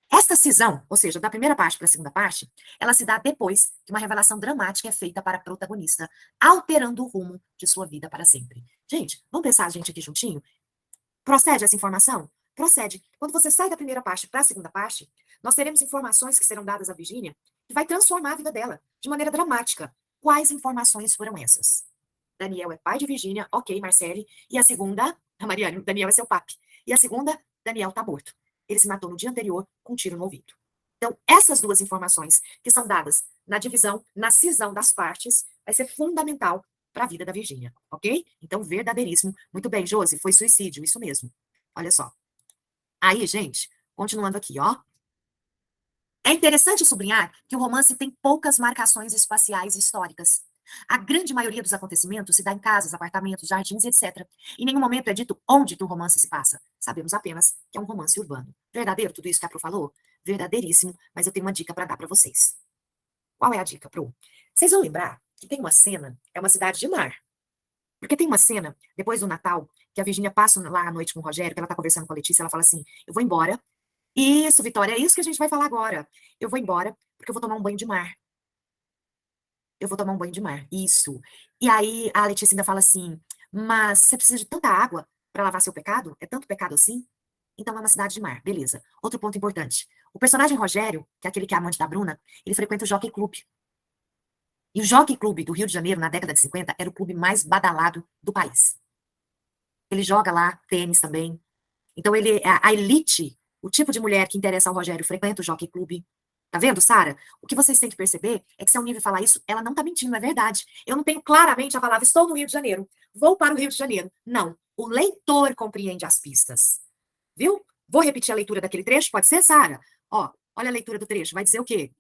Esta cisão, ou seja, da primeira parte para a segunda parte, ela se dá depois que uma revelação dramática é feita para a protagonista, alterando o rumo de sua vida para sempre. Gente, vamos pensar a gente aqui juntinho? Procede essa informação? Procede. Quando você sai da primeira parte para a segunda parte, nós teremos informações que serão dadas a Virgínia que vai transformar a vida dela de maneira dramática. Quais informações foram essas? Daniel é pai de Virgínia, ok, Marcele. E a segunda, a Mariane, Daniel é seu papi. E a segunda, Daniel tá morto. Ele se matou no dia anterior com um tiro no ouvido. Então, essas duas informações que são dadas na divisão, na cisão das partes, vai ser fundamental para a vida da Virgínia, ok? Então, verdadeiríssimo. Muito bem, Josi, foi suicídio, isso mesmo. Olha só. Aí, gente, continuando aqui, ó. É interessante sublinhar que o romance tem poucas marcações espaciais históricas. A grande maioria dos acontecimentos se dá em casas, apartamentos, jardins e etc. Em nenhum momento é dito onde que o romance se passa. Sabemos apenas que é um romance urbano. Verdadeiro tudo isso que a Pro falou? Verdadeiríssimo, mas eu tenho uma dica para dar para vocês. Qual é a dica, Pro? Vocês vão lembrar que tem uma cena, é uma cidade de mar. Porque tem uma cena, depois do Natal, que a Virgínia passa lá à noite com o Rogério, que ela tá conversando com a Letícia, ela fala assim, eu vou embora. Isso, Vitória, é isso que a gente vai falar agora. Eu vou embora porque eu vou tomar um banho de mar. Eu vou tomar um banho de mar. Isso. E aí a Letícia ainda fala assim: mas você precisa de tanta água para lavar seu pecado? É tanto pecado assim? Então é uma cidade de mar, beleza. Outro ponto importante. O personagem Rogério, que é aquele que é amante da Bruna, ele frequenta o Jockey Club. E o Jockey Club do Rio de Janeiro, na década de 50, era o clube mais badalado do país. Ele joga lá tênis também. Então ele a elite, o tipo de mulher que interessa ao Rogério frequenta o Jockey Club. Tá vendo, Sara? O que vocês têm que perceber é que se a Unive falar isso, ela não tá mentindo, é verdade. Eu não tenho claramente a palavra estou no Rio de Janeiro, vou para o Rio de Janeiro. Não. O leitor compreende as pistas. Viu? Vou repetir a leitura daquele trecho, pode ser, Sara? Ó, olha a leitura do trecho, vai dizer o quê?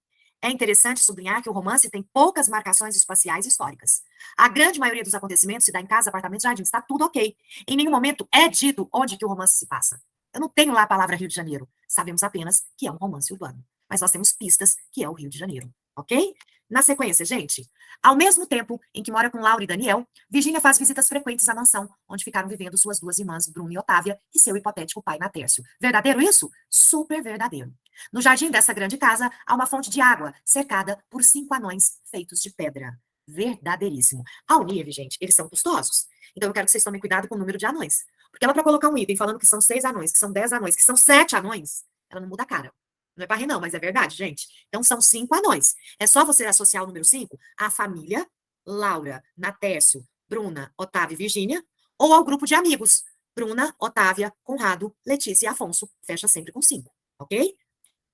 É interessante sublinhar que o romance tem poucas marcações espaciais históricas. A grande maioria dos acontecimentos se dá em casa, apartamentos, jardins, está tudo ok. Em nenhum momento é dito onde que o romance se passa. Eu não tenho lá a palavra Rio de Janeiro. Sabemos apenas que é um romance urbano. Mas nós temos pistas que é o Rio de Janeiro, ok? Na sequência, gente, ao mesmo tempo em que mora com Laura e Daniel, Virgínia faz visitas frequentes à mansão, onde ficaram vivendo suas duas irmãs, Bruna e Otávia, e seu hipotético pai, Natércio. Verdadeiro isso? Super verdadeiro. No jardim dessa grande casa, há uma fonte de água, cercada por 5 anões feitos de pedra. Verdadeiríssimo. A Unive, gente, eles são custosos. Então eu quero que vocês tomem cuidado com o número de anões. Porque ela, para colocar um item falando que são 6 anões, que são 10 anões, que são 7 anões, ela não muda a cara. Não é para rir, não, mas é verdade, gente. Então, são 5 anões. É só você associar o número 5 à família, Laura, Natércio, Bruna, Otávio e Virgínia, ou ao grupo de amigos, Bruna, Otávia, Conrado, Letícia e Afonso. Fecha sempre com 5, ok?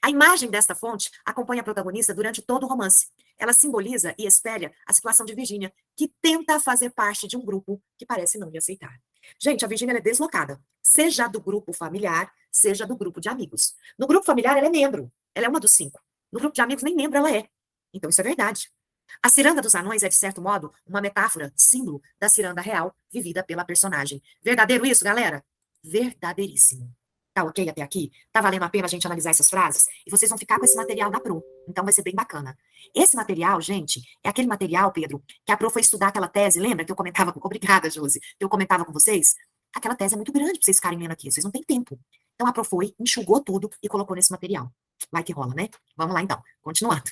A imagem desta fonte acompanha a protagonista durante todo o romance. Ela simboliza e espelha a situação de Virgínia, que tenta fazer parte de um grupo que parece não lhe aceitar. Gente, a Virgínia é deslocada, seja do grupo familiar, seja do grupo de amigos. No grupo familiar, ela é membro, ela é uma dos 5. No grupo de amigos, nem membro ela é. Então, isso é verdade. A ciranda dos anões é, de certo modo, uma metáfora, símbolo da ciranda real, vivida pela personagem. Verdadeiro isso, galera? Verdadeiríssimo. Tá ok até aqui? Tá valendo a pena a gente analisar essas frases? E vocês vão ficar com esse material da Pro. Então vai ser bem bacana. Esse material, gente, é aquele material, Pedro, que a Pro foi estudar aquela tese, lembra que eu comentava com... Obrigada, Josi. Que eu comentava com vocês? Aquela tese é muito grande pra vocês ficarem lendo aqui. Vocês não têm tempo. Então a Pro foi, enxugou tudo e colocou nesse material. Vai que rola, né? Vamos lá, então. Continuando.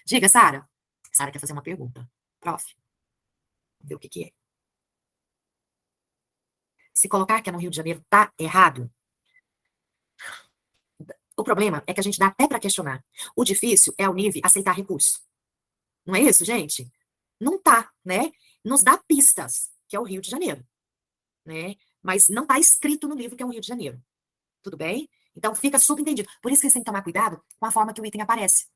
Diga, Sara. Sara quer fazer uma pergunta. Prof, vamos ver o que que é. Se colocar que é no Rio de Janeiro tá errado, o problema é que a gente dá até para questionar. O difícil é a Unive aceitar recurso. Não é isso, gente? Não tá, né? Nos dá pistas, que é o Rio de Janeiro, né? Mas não tá escrito no livro que é o Rio de Janeiro. Tudo bem? Então fica subentendido. Por isso que vocês têm que tomar cuidado com a forma que o item aparece.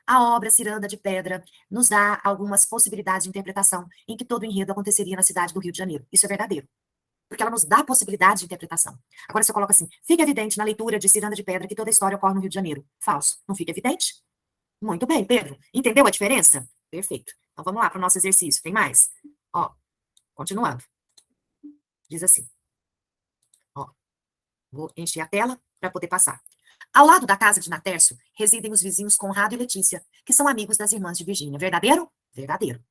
A obra Ciranda de Pedra nos dá algumas possibilidades de interpretação em que todo o enredo aconteceria na cidade do Rio de Janeiro. Isso é verdadeiro. Porque ela nos dá possibilidade de interpretação. Agora, se eu coloco assim, fica evidente na leitura de Ciranda de Pedra que toda a história ocorre no Rio de Janeiro. Falso. Não fica evidente? Muito bem, Pedro. Entendeu a diferença? Perfeito. Então, vamos lá para o nosso exercício. Tem mais? Ó, continuando. Diz assim. Ó, vou encher a tela para poder passar. Ao lado da casa de Natércio, residem os vizinhos Conrado e Letícia, que são amigos das irmãs de Virgínia. Verdadeiro? Verdadeiro.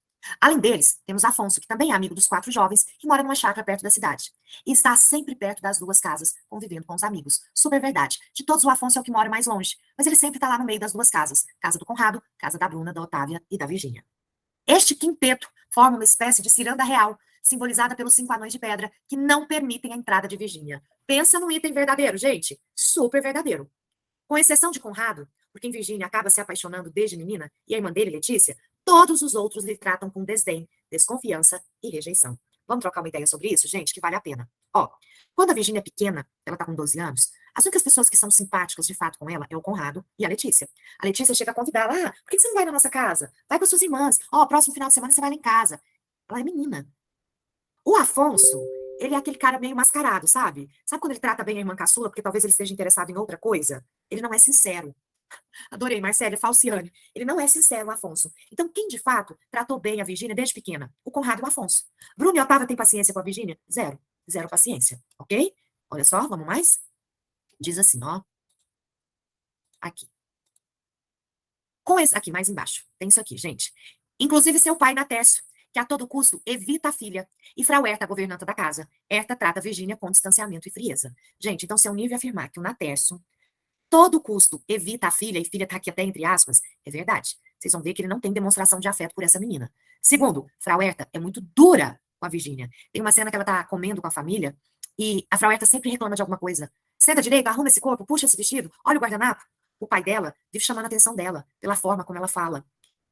Além deles, temos Afonso, que também é amigo dos 4 jovens, que mora numa chácara perto da cidade. E está sempre perto das 2 casas, convivendo com os amigos. Super verdade. De todos, o Afonso é o que mora mais longe, mas ele sempre está lá no meio das 2 casas. Casa do Conrado, casa da Bruna, da Otávia e da Virgínia. Este quinteto forma uma espécie de ciranda real, simbolizada pelos 5 anões de pedra, que não permitem a entrada de Virgínia. Pensa num item verdadeiro, gente. Super verdadeiro. Com exceção de Conrado, por quem Virgínia acaba se apaixonando desde menina, e a irmã dele, Letícia, todos os outros lhe tratam com desdém, desconfiança e rejeição. Vamos trocar uma ideia sobre isso, gente, que vale a pena. Ó, quando a Virgínia é pequena, ela tá com 12 anos, as únicas pessoas que são simpáticas de fato com ela é o Conrado e a Letícia. A Letícia chega a convidá-la, por que você não vai na nossa casa? Vai com as suas irmãs. Ó, próximo final de semana você vai lá em casa. Ela é menina. O Afonso, ele é aquele cara meio mascarado, sabe? Sabe quando ele trata bem a irmã caçula, porque talvez ele esteja interessado em outra coisa? Ele não é sincero. Adorei, Marcele, Falciane. Ele não é sincero, o Afonso. Então, quem de fato tratou bem a Virgínia desde pequena? O Conrado e o Afonso. Bruno e Otávio têm paciência com a Virgínia? Zero. Zero paciência, ok? Olha só, vamos mais? Diz assim, ó. Aqui. Com esse, aqui, mais embaixo. Tem isso aqui, gente. Inclusive seu pai, Natércio, que a todo custo evita a filha. E Frau Herta, a governanta da casa. Herta trata a Virgínia com distanciamento e frieza. Gente, então se eu nível afirmar que o Natércio todo custo evita a filha, e filha tá aqui até entre aspas, é verdade. Vocês vão ver que ele não tem demonstração de afeto por essa menina. Segundo, Frau Herta é muito dura com a Virgínia. Tem uma cena que ela tá comendo com a família e a Frau Herta sempre reclama de alguma coisa. Senta direito, arruma esse corpo, puxa esse vestido, olha o guardanapo. O pai dela vive chamando a atenção dela pela forma como ela fala.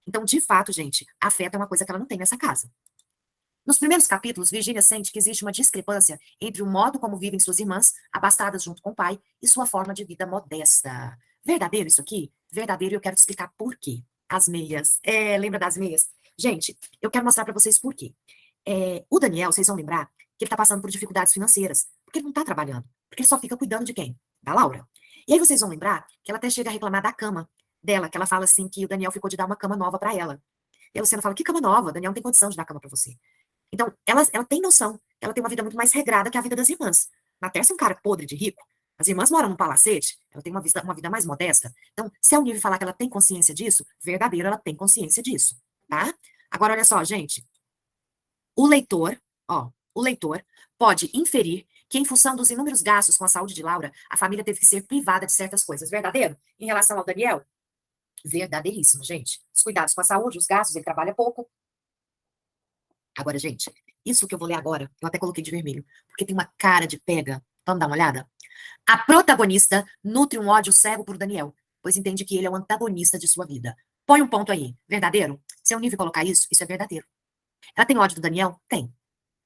Então, de fato, gente, afeto é uma coisa que ela não tem nessa casa. Nos primeiros capítulos, Virgínia sente que existe uma discrepância entre o modo como vivem suas irmãs, abastadas junto com o pai, e sua forma de vida modesta. Verdadeiro isso aqui? Verdadeiro, e eu quero te explicar por quê. As meias. Lembra das meias? Gente, eu quero mostrar para vocês por quê. O Daniel, vocês vão lembrar que ele tá passando por dificuldades financeiras, porque ele não tá trabalhando, porque ele só fica cuidando de quem? Da Laura. E aí vocês vão lembrar que ela até chega a reclamar da cama dela, que ela fala assim que o Daniel ficou de dar uma cama nova para ela. E a Luciana fala, que cama nova? Daniel não tem condição de dar cama para você. Então, ela tem noção, ela tem uma vida muito mais regrada que a vida das irmãs. Na Tércia é um cara podre de rico, as irmãs moram num palacete, ela tem uma vida mais modesta. Então, se a Unive falar que ela tem consciência disso, verdadeiro, ela tem consciência disso, tá? Agora, olha só, gente, o leitor, o leitor pode inferir que, em função dos inúmeros gastos com a saúde de Laura, a família teve que ser privada de certas coisas. Verdadeiro? Em relação ao Daniel? Verdadeiríssimo, gente. Os cuidados com a saúde, os gastos, ele trabalha pouco. Agora, gente, isso que eu vou ler agora, eu até coloquei de vermelho, porque tem uma cara de pega. Vamos dar uma olhada? A protagonista nutre um ódio cego por Daniel, pois entende que ele é o antagonista de sua vida. Põe um ponto aí. Verdadeiro? Se eu nível colocar isso é verdadeiro. Ela tem ódio do Daniel? Tem.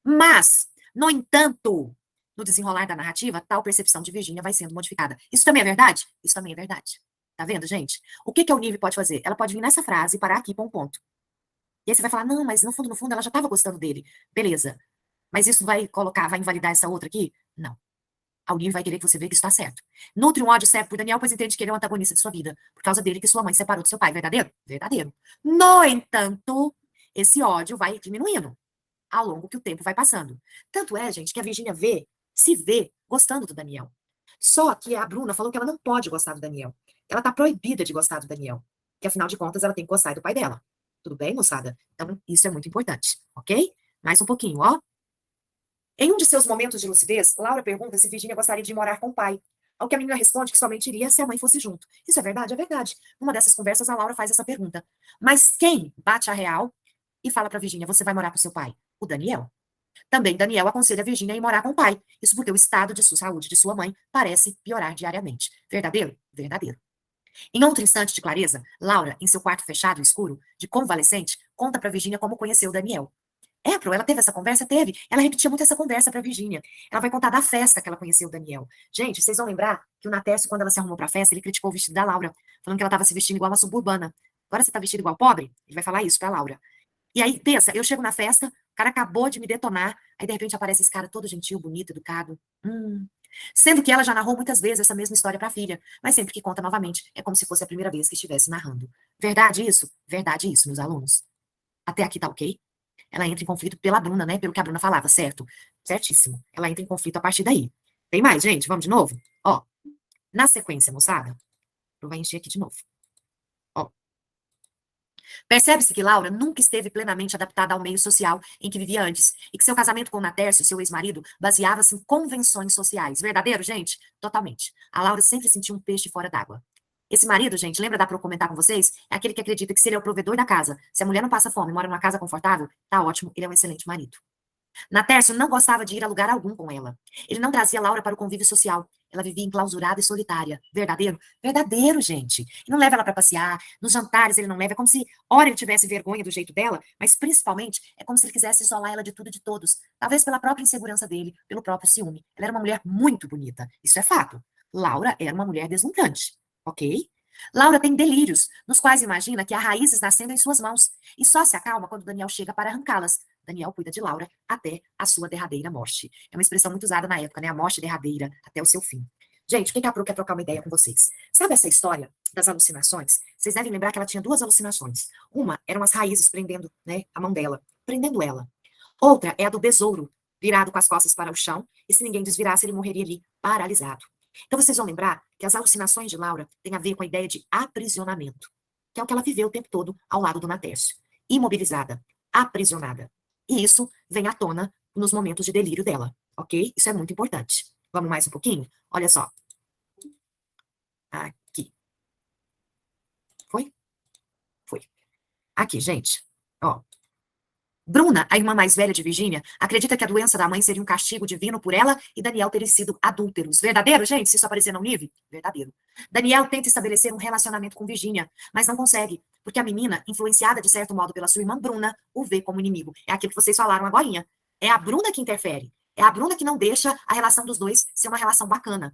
Mas, no entanto, no desenrolar da narrativa, tal percepção de Virgínia vai sendo modificada. Isso também é verdade? Isso também é verdade. Tá vendo, gente? O que a Unive pode fazer? Ela pode vir nessa frase e parar aqui para um ponto. E aí você vai falar, não, mas no fundo, ela já estava gostando dele. Beleza. Mas isso vai invalidar essa outra aqui? Não. A Unive vai querer que você veja que isso está certo. Nutre um ódio cego por Daniel, pois entende que ele é o antagonista de sua vida. Por causa dele que sua mãe se separou do seu pai. Verdadeiro? Verdadeiro. No entanto, esse ódio vai diminuindo ao longo que o tempo vai passando. Tanto é, gente, que a Virgínia se vê gostando do Daniel. Só que a Bruna falou que ela não pode gostar do Daniel. Ela tá proibida de gostar do Daniel. Que afinal de contas ela tem que gostar do pai dela. Tudo bem, moçada? Então, isso é muito importante, ok? Mais um pouquinho, ó. Em um de seus momentos de lucidez, Laura pergunta se Virginia gostaria de morar com o pai. Ao que a menina responde que somente iria se a mãe fosse junto. Isso é verdade? É verdade. Numa dessas conversas, a Laura faz essa pergunta. Mas quem bate a real e fala para Virginia, você vai morar com seu pai? O Daniel. Também Daniel aconselha a Virginia a ir morar com o pai. Isso porque o estado de saúde de sua mãe parece piorar diariamente. Verdadeiro? Verdadeiro. Em outro instante de clareza, Laura, em seu quarto fechado e escuro, de convalescente, conta para Virginia como conheceu Daniel. Pro, ela teve essa conversa? Teve. Ela repetia muito essa conversa para Virginia. Ela vai contar da festa que ela conheceu o Daniel. Gente, vocês vão lembrar que o Natércio, quando ela se arrumou pra festa, ele criticou o vestido da Laura, falando que ela estava se vestindo igual uma suburbana. Agora você tá vestido igual pobre? Ele vai falar isso pra Laura. E aí, pensa, eu chego na festa, o cara acabou de me detonar, aí de repente aparece esse cara todo gentil, bonito, educado. Sendo que ela já narrou muitas vezes essa mesma história para a filha, mas sempre que conta novamente, é como se fosse a primeira vez que estivesse narrando. Verdade isso? Verdade isso, meus alunos. Até aqui tá ok? Ela entra em conflito pela Bruna, né? Pelo que a Bruna falava, certo? Certíssimo. Ela entra em conflito a partir daí. Tem mais, gente? Vamos de novo? Ó, na sequência, moçada, eu vou encher aqui de novo. Ó, percebe-se que Laura nunca esteve plenamente adaptada ao meio social em que vivia antes, e que seu casamento com Natércio, seu ex-marido, baseava-se em convenções sociais. Verdadeiro, gente? Totalmente. A Laura sempre sentiu um peixe fora d'água. Esse marido, gente, lembra da pra eu comentar com vocês? É aquele que acredita que se ele é o provedor da casa, se a mulher não passa fome, mora numa casa confortável, tá ótimo, ele é um excelente marido. Natércio não gostava de ir a lugar algum com ela. Ele não trazia Laura para o convívio social. Ela vivia enclausurada e solitária. Verdadeiro? Verdadeiro, gente. E não leva ela para passear. Nos jantares ele não leva. É como se, ora, ele tivesse vergonha do jeito dela, mas principalmente é como se ele quisesse isolar ela de tudo e de todos. Talvez pela própria insegurança dele, pelo próprio ciúme. Ela era uma mulher muito bonita. Isso é fato. Laura era uma mulher deslumbrante. Ok? Laura tem delírios, nos quais imagina que há raízes nascendo em suas mãos. E só se acalma quando Daniel chega para arrancá-las. Daniel cuida de Laura até a sua derradeira morte. É uma expressão muito usada na época, né? A morte derradeira até o seu fim. Gente, quem que a Pro quer trocar uma ideia com vocês? Sabe essa história das alucinações? Vocês devem lembrar que ela tinha duas alucinações. Uma eram as raízes prendendo, né, a mão dela, prendendo ela. Outra é a do besouro, virado com as costas para o chão, e se ninguém desvirasse, ele morreria ali, paralisado. Então vocês vão lembrar que as alucinações de Laura têm a ver com a ideia de aprisionamento, que é o que ela viveu o tempo todo ao lado do Natércio. Imobilizada, aprisionada. E isso vem à tona nos momentos de delírio dela, ok? Isso é muito importante. Vamos mais um pouquinho? Olha só. Aqui. Foi? Foi. Aqui, gente. Ó. Bruna, a irmã mais velha de Virgínia, acredita que a doença da mãe seria um castigo divino por ela e Daniel terem sido adúlteros. Verdadeiro, gente? Se isso aparecer no livro? Verdadeiro. Daniel tenta estabelecer um relacionamento com Virgínia, mas não consegue, porque a menina, influenciada de certo modo pela sua irmã Bruna, o vê como inimigo. É aquilo que vocês falaram agorinha. É a Bruna que interfere. É a Bruna que não deixa a relação dos dois ser uma relação bacana.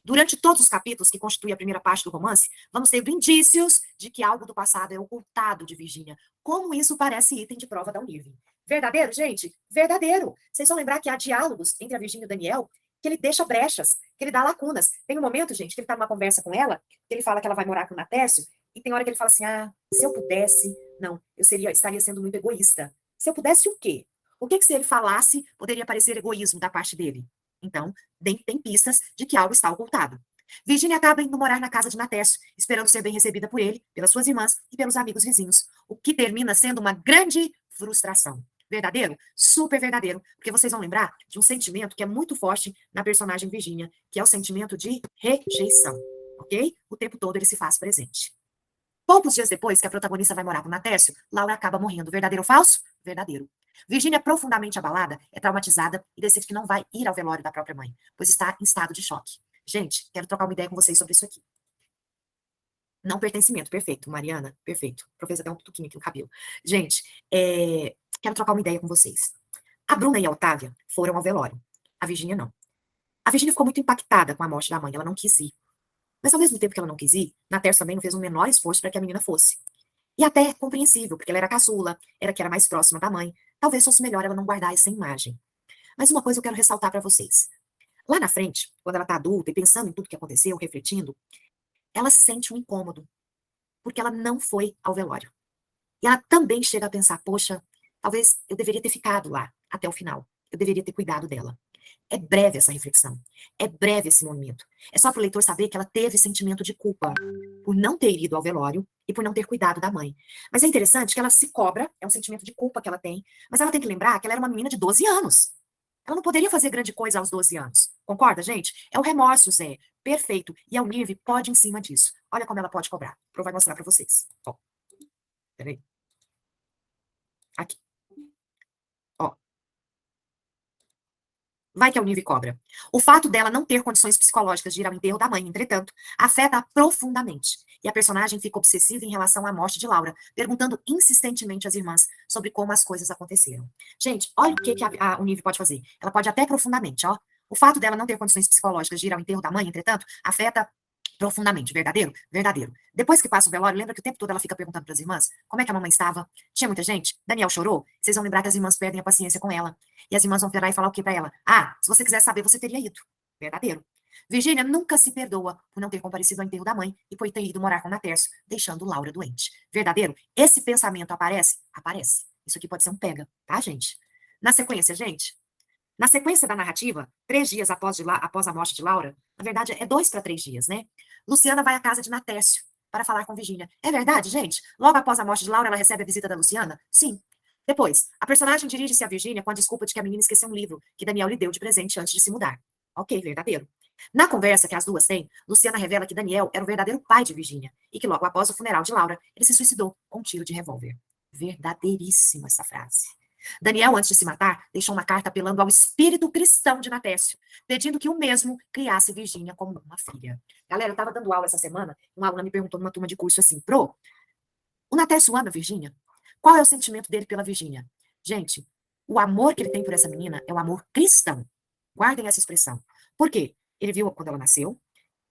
Durante todos os capítulos que constituem a primeira parte do romance, vamos ter indícios de que algo do passado é ocultado de Virginia. Como isso parece item de prova da Unirving. Verdadeiro, gente? Verdadeiro. Vocês vão lembrar que há diálogos entre a Virginia e o Daniel que ele deixa brechas, que ele dá lacunas. Tem um momento, gente, que ele tá numa conversa com ela, que ele fala que ela vai morar com o Natércio, e tem hora que ele fala assim, se eu pudesse, não, estaria sendo muito egoísta. Se eu pudesse o quê? O que se ele falasse poderia parecer egoísmo da parte dele? Então, tem pistas de que algo está ocultado. Virginia acaba indo morar na casa de Natércio, esperando ser bem recebida por ele, pelas suas irmãs e pelos amigos vizinhos, o que termina sendo uma grande frustração. Verdadeiro? Super verdadeiro, porque vocês vão lembrar de um sentimento que é muito forte na personagem Virginia, que é o sentimento de rejeição, ok? O tempo todo ele se faz presente. Poucos dias depois que a protagonista vai morar com Natércio, Laura acaba morrendo. Verdadeiro ou falso? Verdadeiro. Virginia, profundamente abalada, é traumatizada e decide que não vai ir ao velório da própria mãe, pois está em estado de choque. Gente, quero trocar uma ideia com vocês sobre isso aqui. Não pertencimento, perfeito. Mariana, perfeito. Professor, até um tuquinho aqui no cabelo. Gente, quero trocar uma ideia com vocês. A Bruna e a Otávia foram ao velório. A Virginia não. A Virginia ficou muito impactada com a morte da mãe, ela não quis ir. Mas ao mesmo tempo que ela não quis ir, Natércio também não fez o menor esforço para que a menina fosse. E até compreensível, porque ela era caçula, era que era mais próxima da mãe. Talvez fosse melhor ela não guardar essa imagem. Mas uma coisa eu quero ressaltar para vocês. Lá na frente, quando ela está adulta e pensando em tudo que aconteceu, refletindo, ela sente um incômodo, porque ela não foi ao velório. E ela também chega a pensar, poxa, talvez eu deveria ter ficado lá até o final. Eu deveria ter cuidado dela. É breve essa reflexão. É breve esse momento. É só para o leitor saber que ela teve sentimento de culpa por não ter ido ao velório e por não ter cuidado da mãe. Mas é interessante que ela se cobra, é um sentimento de culpa que ela tem, mas ela tem que lembrar que ela era uma menina de 12 anos. Ela não poderia fazer grande coisa aos 12 anos. Concorda, gente? É o remorso, Zé. Perfeito. E a Unive pode em cima disso. Olha como ela pode cobrar. Pro vai mostrar para vocês. Ó, peraí. Aqui. Ó. Vai que a Unive cobra. O fato dela não ter condições psicológicas de ir ao enterro da mãe, entretanto, afeta profundamente. E a personagem fica obsessiva em relação à morte de Laura, perguntando insistentemente às irmãs sobre como as coisas aconteceram. Gente, olha o que a Unive pode fazer. Ela pode até profundamente, ó. O fato dela não ter condições psicológicas de ir ao enterro da mãe, entretanto, afeta profundamente. Verdadeiro? Verdadeiro. Depois que passa o velório, lembra que o tempo todo ela fica perguntando para as irmãs como é que a mamãe estava? Tinha muita gente? Daniel chorou? Vocês vão lembrar que as irmãs perdem a paciência com ela. E as irmãs vão virar e falar o que para ela? Se você quiser saber, você teria ido. Verdadeiro. Virgínia nunca se perdoa por não ter comparecido ao enterro da mãe e por ter ido morar com Natércio, deixando Laura doente. Verdadeiro? Esse pensamento aparece? Aparece. Isso aqui pode ser um pega, tá, gente? Na sequência, gente, na sequência da narrativa, 3 dias após a morte de Laura, na verdade é 2 para 3 dias, né? Luciana vai à casa de Natércio para falar com Virgínia. É verdade, gente? Logo após a morte de Laura, ela recebe a visita da Luciana? Sim. Depois, a personagem dirige-se a Virgínia com a desculpa de que a menina esqueceu um livro que Daniel lhe deu de presente antes de se mudar. Ok, verdadeiro. Na conversa que as duas têm, Luciana revela que Daniel era o verdadeiro pai de Virgínia e que logo após o funeral de Laura, ele se suicidou com um tiro de revólver. Verdadeiríssima essa frase. Daniel, antes de se matar, deixou uma carta apelando ao espírito cristão de Natércio, pedindo que o mesmo criasse Virgínia como uma filha. Galera, eu estava dando aula essa semana, uma aluna me perguntou numa turma de curso assim, o Natércio ama Virgínia? Qual é o sentimento dele pela Virgínia? Gente, o amor que ele tem por essa menina é o amor cristão. Guardem essa expressão. Por quê? Ele viu quando ela nasceu,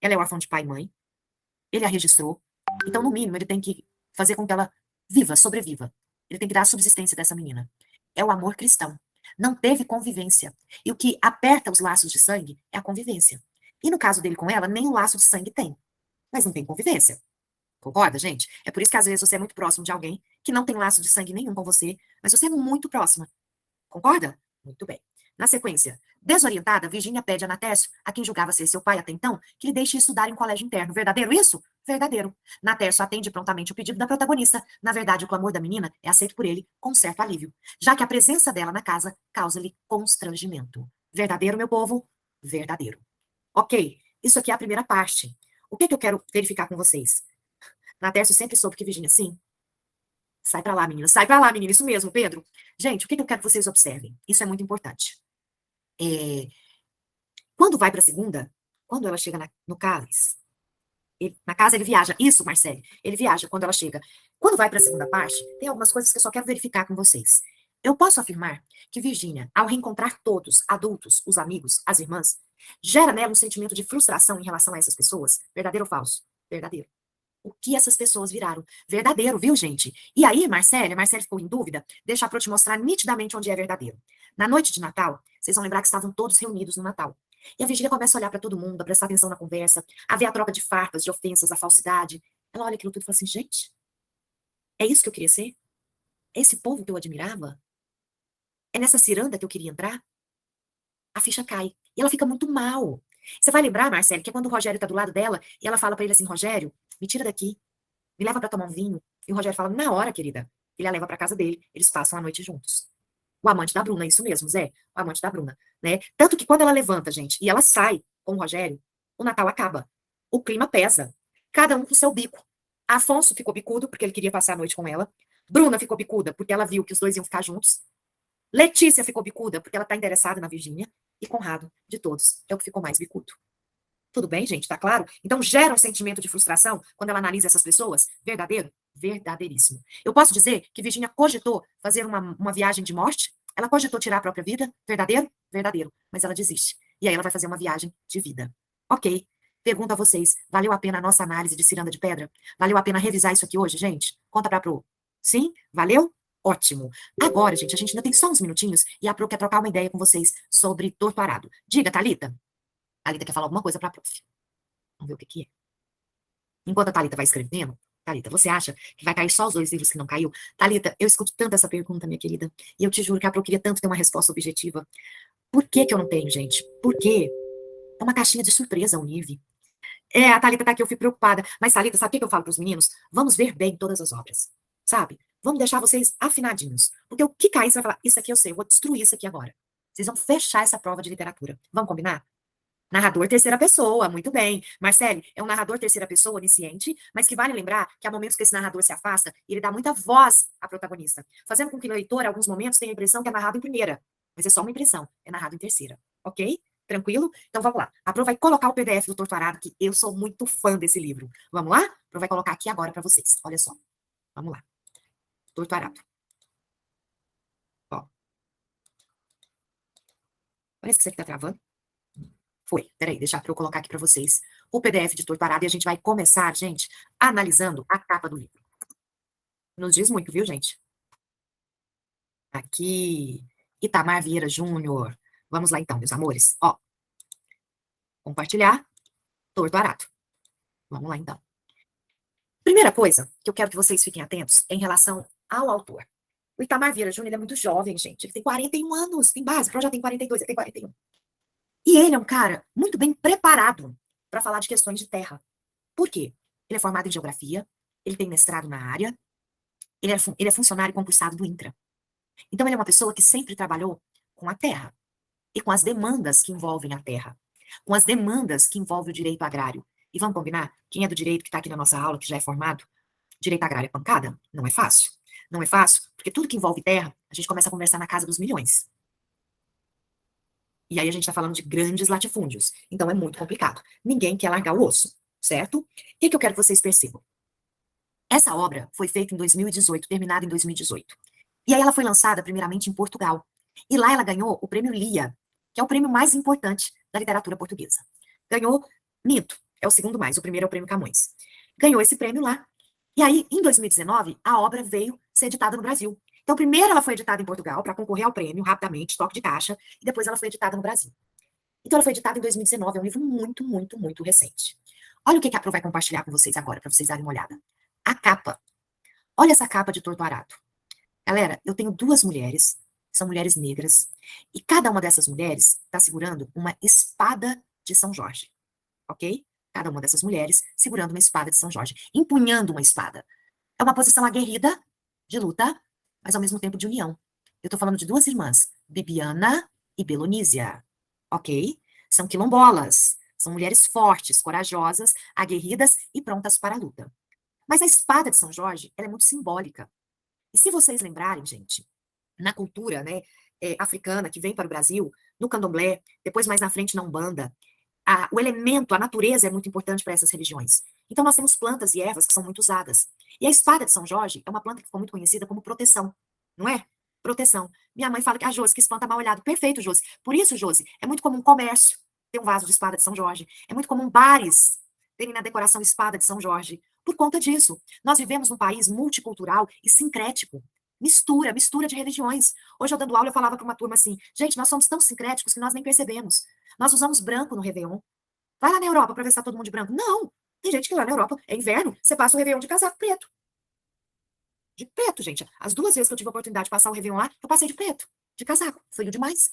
ela é órfã de pai e mãe, ele a registrou, então, no mínimo, ele tem que fazer com que ela viva, sobreviva. Ele tem que dar a subsistência dessa menina. É o amor cristão. Não teve convivência. E o que aperta os laços de sangue é a convivência. E no caso dele com ela, nem o laço de sangue tem. Mas não tem convivência. Concorda, gente? É por isso que às vezes você é muito próximo de alguém que não tem laço de sangue nenhum com você, mas você é muito próxima. Concorda? Muito bem. Na sequência, desorientada, Virgínia pede a Natércio, a quem julgava ser seu pai até então, que lhe deixe estudar em colégio interno. Verdadeiro isso? Verdadeiro. Natércio atende prontamente o pedido da protagonista. Na verdade, o clamor da menina é aceito por ele com certo alívio, já que a presença dela na casa causa-lhe constrangimento. Verdadeiro, meu povo? Verdadeiro. Ok, isso aqui é a primeira parte. O que eu quero verificar com vocês? Natércio sempre soube que Virgínia, sim. Sai pra lá, menina. Sai pra lá, menina. Isso mesmo, Pedro. Gente, o que eu quero que vocês observem? Isso é muito importante. É, quando vai pra segunda, quando ela chega no Cálice, na casa ele viaja. Isso, Marcele. Ele viaja quando ela chega. Quando vai pra segunda parte, tem algumas coisas que eu só quero verificar com vocês. Eu posso afirmar que Virgínia, ao reencontrar todos, adultos, os amigos, as irmãs, gera nela um sentimento de frustração em relação a essas pessoas? Verdadeiro ou falso? Verdadeiro. O que essas pessoas viraram? Verdadeiro, viu, gente? E aí, Marcele ficou em dúvida? Deixa a Pro te mostrar nitidamente onde é verdadeiro. Na noite de Natal, vocês vão lembrar que estavam todos reunidos no Natal. E a Virgínia começa a olhar para todo mundo, a prestar atenção na conversa, a ver a troca de farpas, de ofensas, a falsidade. Ela olha aquilo tudo e fala assim, gente, é isso que eu queria ser? É esse povo que eu admirava? É nessa ciranda que eu queria entrar? A ficha cai. E ela fica muito mal. Você vai lembrar, Marcele, que é quando o Rogério tá do lado dela e ela fala para ele assim, Rogério, me tira daqui. Me leva para tomar um vinho. E o Rogério fala, na hora, querida. Ele a leva para casa dele. Eles passam a noite juntos. O amante da Bruna, isso mesmo, Zé. O amante da Bruna, né? Tanto que quando ela levanta, gente, e ela sai com o Rogério, o Natal acaba. O clima pesa. Cada um com seu bico. Afonso ficou bicudo porque ele queria passar a noite com ela. Bruna ficou bicuda porque ela viu que os dois iam ficar juntos. Letícia ficou bicuda porque ela tá interessada na Virgínia. E Conrado, de todos, é o que ficou mais bicudo. Tudo bem, gente? Tá claro? Então gera um sentimento de frustração quando ela analisa essas pessoas? Verdadeiro? Verdadeiríssimo. Eu posso dizer que Virginia cogitou fazer uma viagem de morte? Ela cogitou tirar a própria vida? Verdadeiro? Verdadeiro. Mas ela desiste. E aí ela vai fazer uma viagem de vida. Ok. Pergunto a vocês, valeu a pena a nossa análise de Ciranda de Pedra? Valeu a pena revisar isso aqui hoje, gente? Conta pra Pro. Sim? Valeu? Ótimo. Agora, gente, a gente ainda tem só uns minutinhos e a Pro quer trocar uma ideia com vocês sobre Torto Arado. Diga, Thalita. Thalita quer falar alguma coisa pra prof. Vamos ver o que que é. Enquanto a Thalita vai escrevendo, Thalita, você acha que vai cair só os 2 livros que não caiu? Thalita, eu escuto tanto essa pergunta, minha querida, e eu te juro que a Pro queria tanto ter uma resposta objetiva. Por que que eu não tenho, gente? Por quê? É uma caixinha de surpresa, Unive. É, a Thalita tá aqui, eu fico preocupada. Mas, Thalita, sabe o que que eu falo pros meninos? Vamos ver bem todas as obras, sabe? Vamos deixar vocês afinadinhos. Porque o que cair, você vai falar, isso aqui eu sei, eu vou destruir isso aqui agora. Vocês vão fechar essa prova de literatura. Vamos combinar? Narrador terceira pessoa, muito bem. Marcele, é um narrador terceira pessoa onisciente, mas que vale lembrar que há momentos que esse narrador se afasta e ele dá muita voz à protagonista, fazendo com que o leitor, em alguns momentos, tenha a impressão que é narrado em primeira. Mas é só uma impressão, é narrado em terceira. Ok? Tranquilo? Então vamos lá. A Pro vai colocar o PDF do Torto Arado, que eu sou muito fã desse livro. Vamos lá? A Pro vai colocar aqui agora para vocês. Olha só. Vamos lá. Torto Arado. Ó. Parece que isso aqui tá travando. Foi. Peraí, deixa eu colocar aqui para vocês o PDF de Torto Arado e a gente vai começar, gente, analisando a capa do livro. Nos diz muito, viu, gente? Aqui, Itamar Vieira Júnior. Vamos lá então, meus amores. Ó, Compartilhar, torto arado. Vamos lá, então. Primeira coisa que eu quero que vocês fiquem atentos é em relação ao autor. O Itamar Vieira Júnior, ele é muito jovem, gente. Ele tem 41 anos, tem base, o já tem 42, ele tem 41. E ele é um cara muito bem preparado para falar de questões de terra. Por quê? Ele é formado em geografia, ele tem mestrado na área, ele é funcionário concursado do INCRA. Então, ele é uma pessoa que sempre trabalhou com a terra e com as demandas que envolvem a terra, com as demandas que envolvem o direito agrário. E vamos combinar? Quem é do direito que está aqui na nossa aula, que já é formado, direito agrário é pancada? Não é fácil. Não é fácil, porque tudo que envolve terra, a gente começa a conversar na casa dos milhões. E aí a gente está falando de grandes latifúndios. Então é muito complicado. Ninguém quer largar o osso, certo? O que eu quero que vocês percebam? Essa obra foi feita em 2018, terminada em 2018. E aí ela foi lançada primeiramente em Portugal. E lá ela ganhou o prêmio Lia, que é o prêmio mais importante da literatura portuguesa. Ganhou, minto, é o segundo mais, o primeiro é o prêmio Camões. Ganhou esse prêmio lá. E aí, em 2019, a obra veio ser editada no Brasil. Então, primeiro ela foi editada em Portugal para concorrer ao prêmio rapidamente, toque de caixa, e depois ela foi editada no Brasil. Então, ela foi editada em 2019, é um livro muito, muito, muito recente. Olha o que a Pro vai compartilhar com vocês agora, para vocês darem uma olhada. A capa. Olha essa capa de Torto Arado. Galera, eu tenho duas mulheres, são mulheres negras, e cada uma dessas mulheres está segurando uma espada de São Jorge, ok? Cada uma dessas mulheres segurando uma espada de São Jorge, empunhando uma espada. É uma posição aguerrida, de luta, mas ao mesmo tempo de união. Eu tô falando de duas irmãs, Bibiana e Belonísia, ok? São quilombolas, são mulheres fortes, corajosas, aguerridas e prontas para a luta. Mas a espada de São Jorge, ela é muito simbólica. E se vocês lembrarem, gente, na cultura, né, africana que vem para o Brasil, no candomblé, depois mais na frente na Umbanda, o elemento, a natureza é muito importante para essas religiões. Então nós temos plantas e ervas que são muito usadas. E a espada de São Jorge é uma planta que ficou muito conhecida como proteção, não é? Proteção. Minha mãe fala que a Josi, que espanta mal olhado. Perfeito, Josi. Por isso, Josi, é muito comum comércio ter um vaso de espada de São Jorge. É muito comum bares terem na decoração espada de São Jorge. Por conta disso, nós vivemos num país multicultural e sincrético. Mistura, mistura de religiões. Hoje, eu dando aula, eu falava para uma turma assim, gente, nós somos tão sincréticos que nós nem percebemos. Nós usamos branco no Réveillon. Vai lá na Europa para ver se tá todo mundo de branco. Não! Tem gente que lá na Europa, é inverno, você passa o Réveillon de casaco preto. De preto, gente. As duas vezes que eu tive a oportunidade de passar o Réveillon lá, eu passei de preto, de casaco. Frio demais.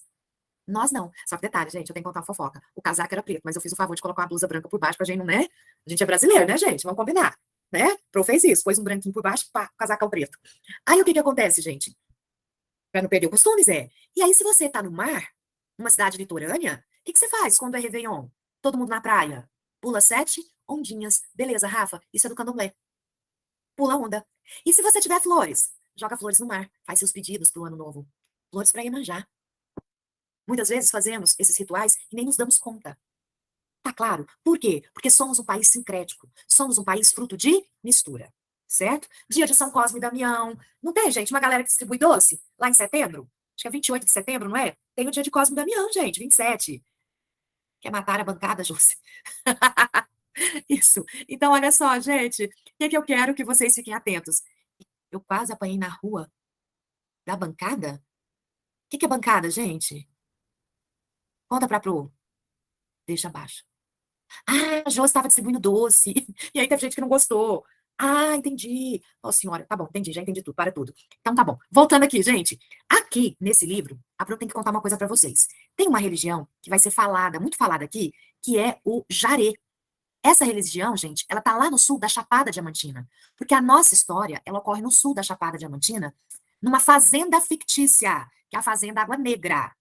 Nós não. Só que detalhe, gente, eu tenho que contar uma fofoca. O casaco era preto, mas eu fiz o favor de colocar uma blusa branca por baixo pra gente não, né? A gente é brasileiro, né, gente? Vamos combinar. Né? Pro fez isso, pôs um branquinho por baixo, pá, o casaco é o preto. Aí o que que acontece, gente? Pra não perder o costume, Zé. E aí, se você tá no mar, numa cidade litorânea, o que que você faz quando é Réveillon? Todo mundo na praia. Pula 7 ondinhas. Beleza, Rafa, isso é do candomblé. Pula onda. E se você tiver flores? Joga flores no mar. Faz seus pedidos pro ano novo. Flores para Iemanjá. Muitas vezes fazemos esses rituais e nem nos damos conta. Tá claro? Por quê? Porque somos um país sincrético. Somos um país fruto de mistura. Certo? Dia de São Cosme e Damião. Não tem, gente, uma galera que distribui doce lá em setembro? Acho que é 28 de setembro, não é? Tem o dia de Cosme e Damião, gente, 27. Quer matar a bancada, Júcia? Isso. Então, olha só, gente. O que que eu quero que vocês fiquem atentos? Eu quase apanhei na rua da bancada? O que que é bancada, gente? Conta pra Pro. Deixa abaixo. Ah, a Jô estava distribuindo doce. E aí teve gente que não gostou. Ah, entendi. Nossa senhora, tá bom, entendi, já entendi tudo, para tudo. Então tá bom. Voltando aqui, gente. Aqui, nesse livro, a Pro tem que contar uma coisa pra vocês. Tem uma religião que vai ser falada, muito falada aqui, que é o Jaré. Essa religião, gente, ela tá lá no sul da Chapada Diamantina. Porque a nossa história, ela ocorre no sul da Chapada Diamantina, numa fazenda fictícia, que é a Fazenda Água Negra.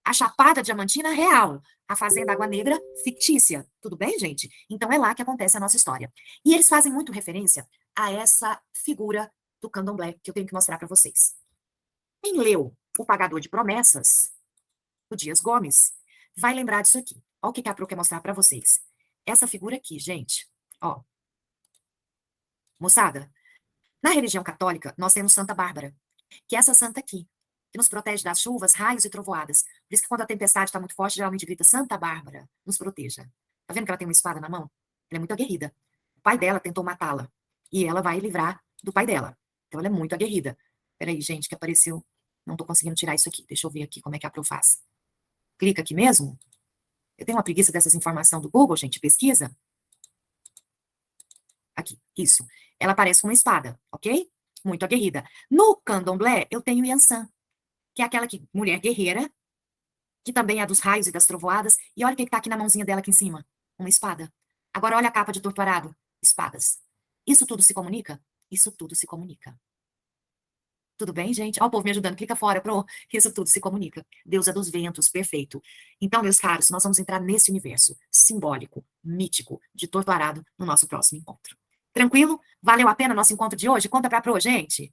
A Chapada Diamantina real, a Fazenda Água Negra fictícia. Tudo bem, gente? Então é lá que acontece a nossa história. E eles fazem muito referência a essa figura do candomblé que eu tenho que mostrar para vocês. Quem leu O Pagador de Promessas, o Dias Gomes, vai lembrar disso aqui. Olha o que a Pro quer mostrar para vocês. Essa figura aqui, gente. Ó. Moçada, na religião católica, nós temos Santa Bárbara, que é essa santa aqui, que nos protege das chuvas, raios e trovoadas. Por isso que quando a tempestade está muito forte, geralmente grita, Santa Bárbara, nos proteja. Tá vendo que ela tem uma espada na mão? Ela é muito aguerrida. O pai dela tentou matá-la. E ela vai livrar do pai dela. Então ela é muito aguerrida. Peraí, gente, que apareceu. Não tô conseguindo tirar isso aqui. Deixa eu ver aqui como é que a Pro faz. Clica aqui mesmo. Eu tenho uma preguiça dessas informações do Google, gente, pesquisa. Aqui, isso. Ela parece com uma espada, ok? Muito aguerrida. No candomblé, eu tenho Yansan, que é aquela mulher guerreira, que também é dos raios e das trovoadas. E olha o que está aqui na mãozinha dela aqui em cima. Uma espada. Agora olha a capa de torturado. Espadas. Isso tudo se comunica? Isso tudo se comunica. Tudo bem, gente? Ó, o povo me ajudando. Clica fora, pro. Isso tudo se comunica. Deusa dos ventos, perfeito. Então, meus caros, nós vamos entrar nesse universo simbólico, mítico, de Torturado no nosso próximo encontro. Tranquilo? Valeu a pena o nosso encontro de hoje? Conta pra pro, gente.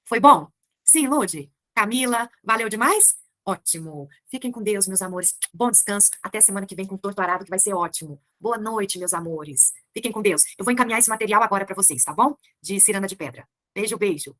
Foi bom? Sim, Lude? Camila, valeu demais? Ótimo. Fiquem com Deus, meus amores. Bom descanso. Até semana que vem com o Torturado, que vai ser ótimo. Boa noite, meus amores. Fiquem com Deus. Eu vou encaminhar esse material agora para vocês, tá bom? De Ciranda de Pedra. Beijo, beijo.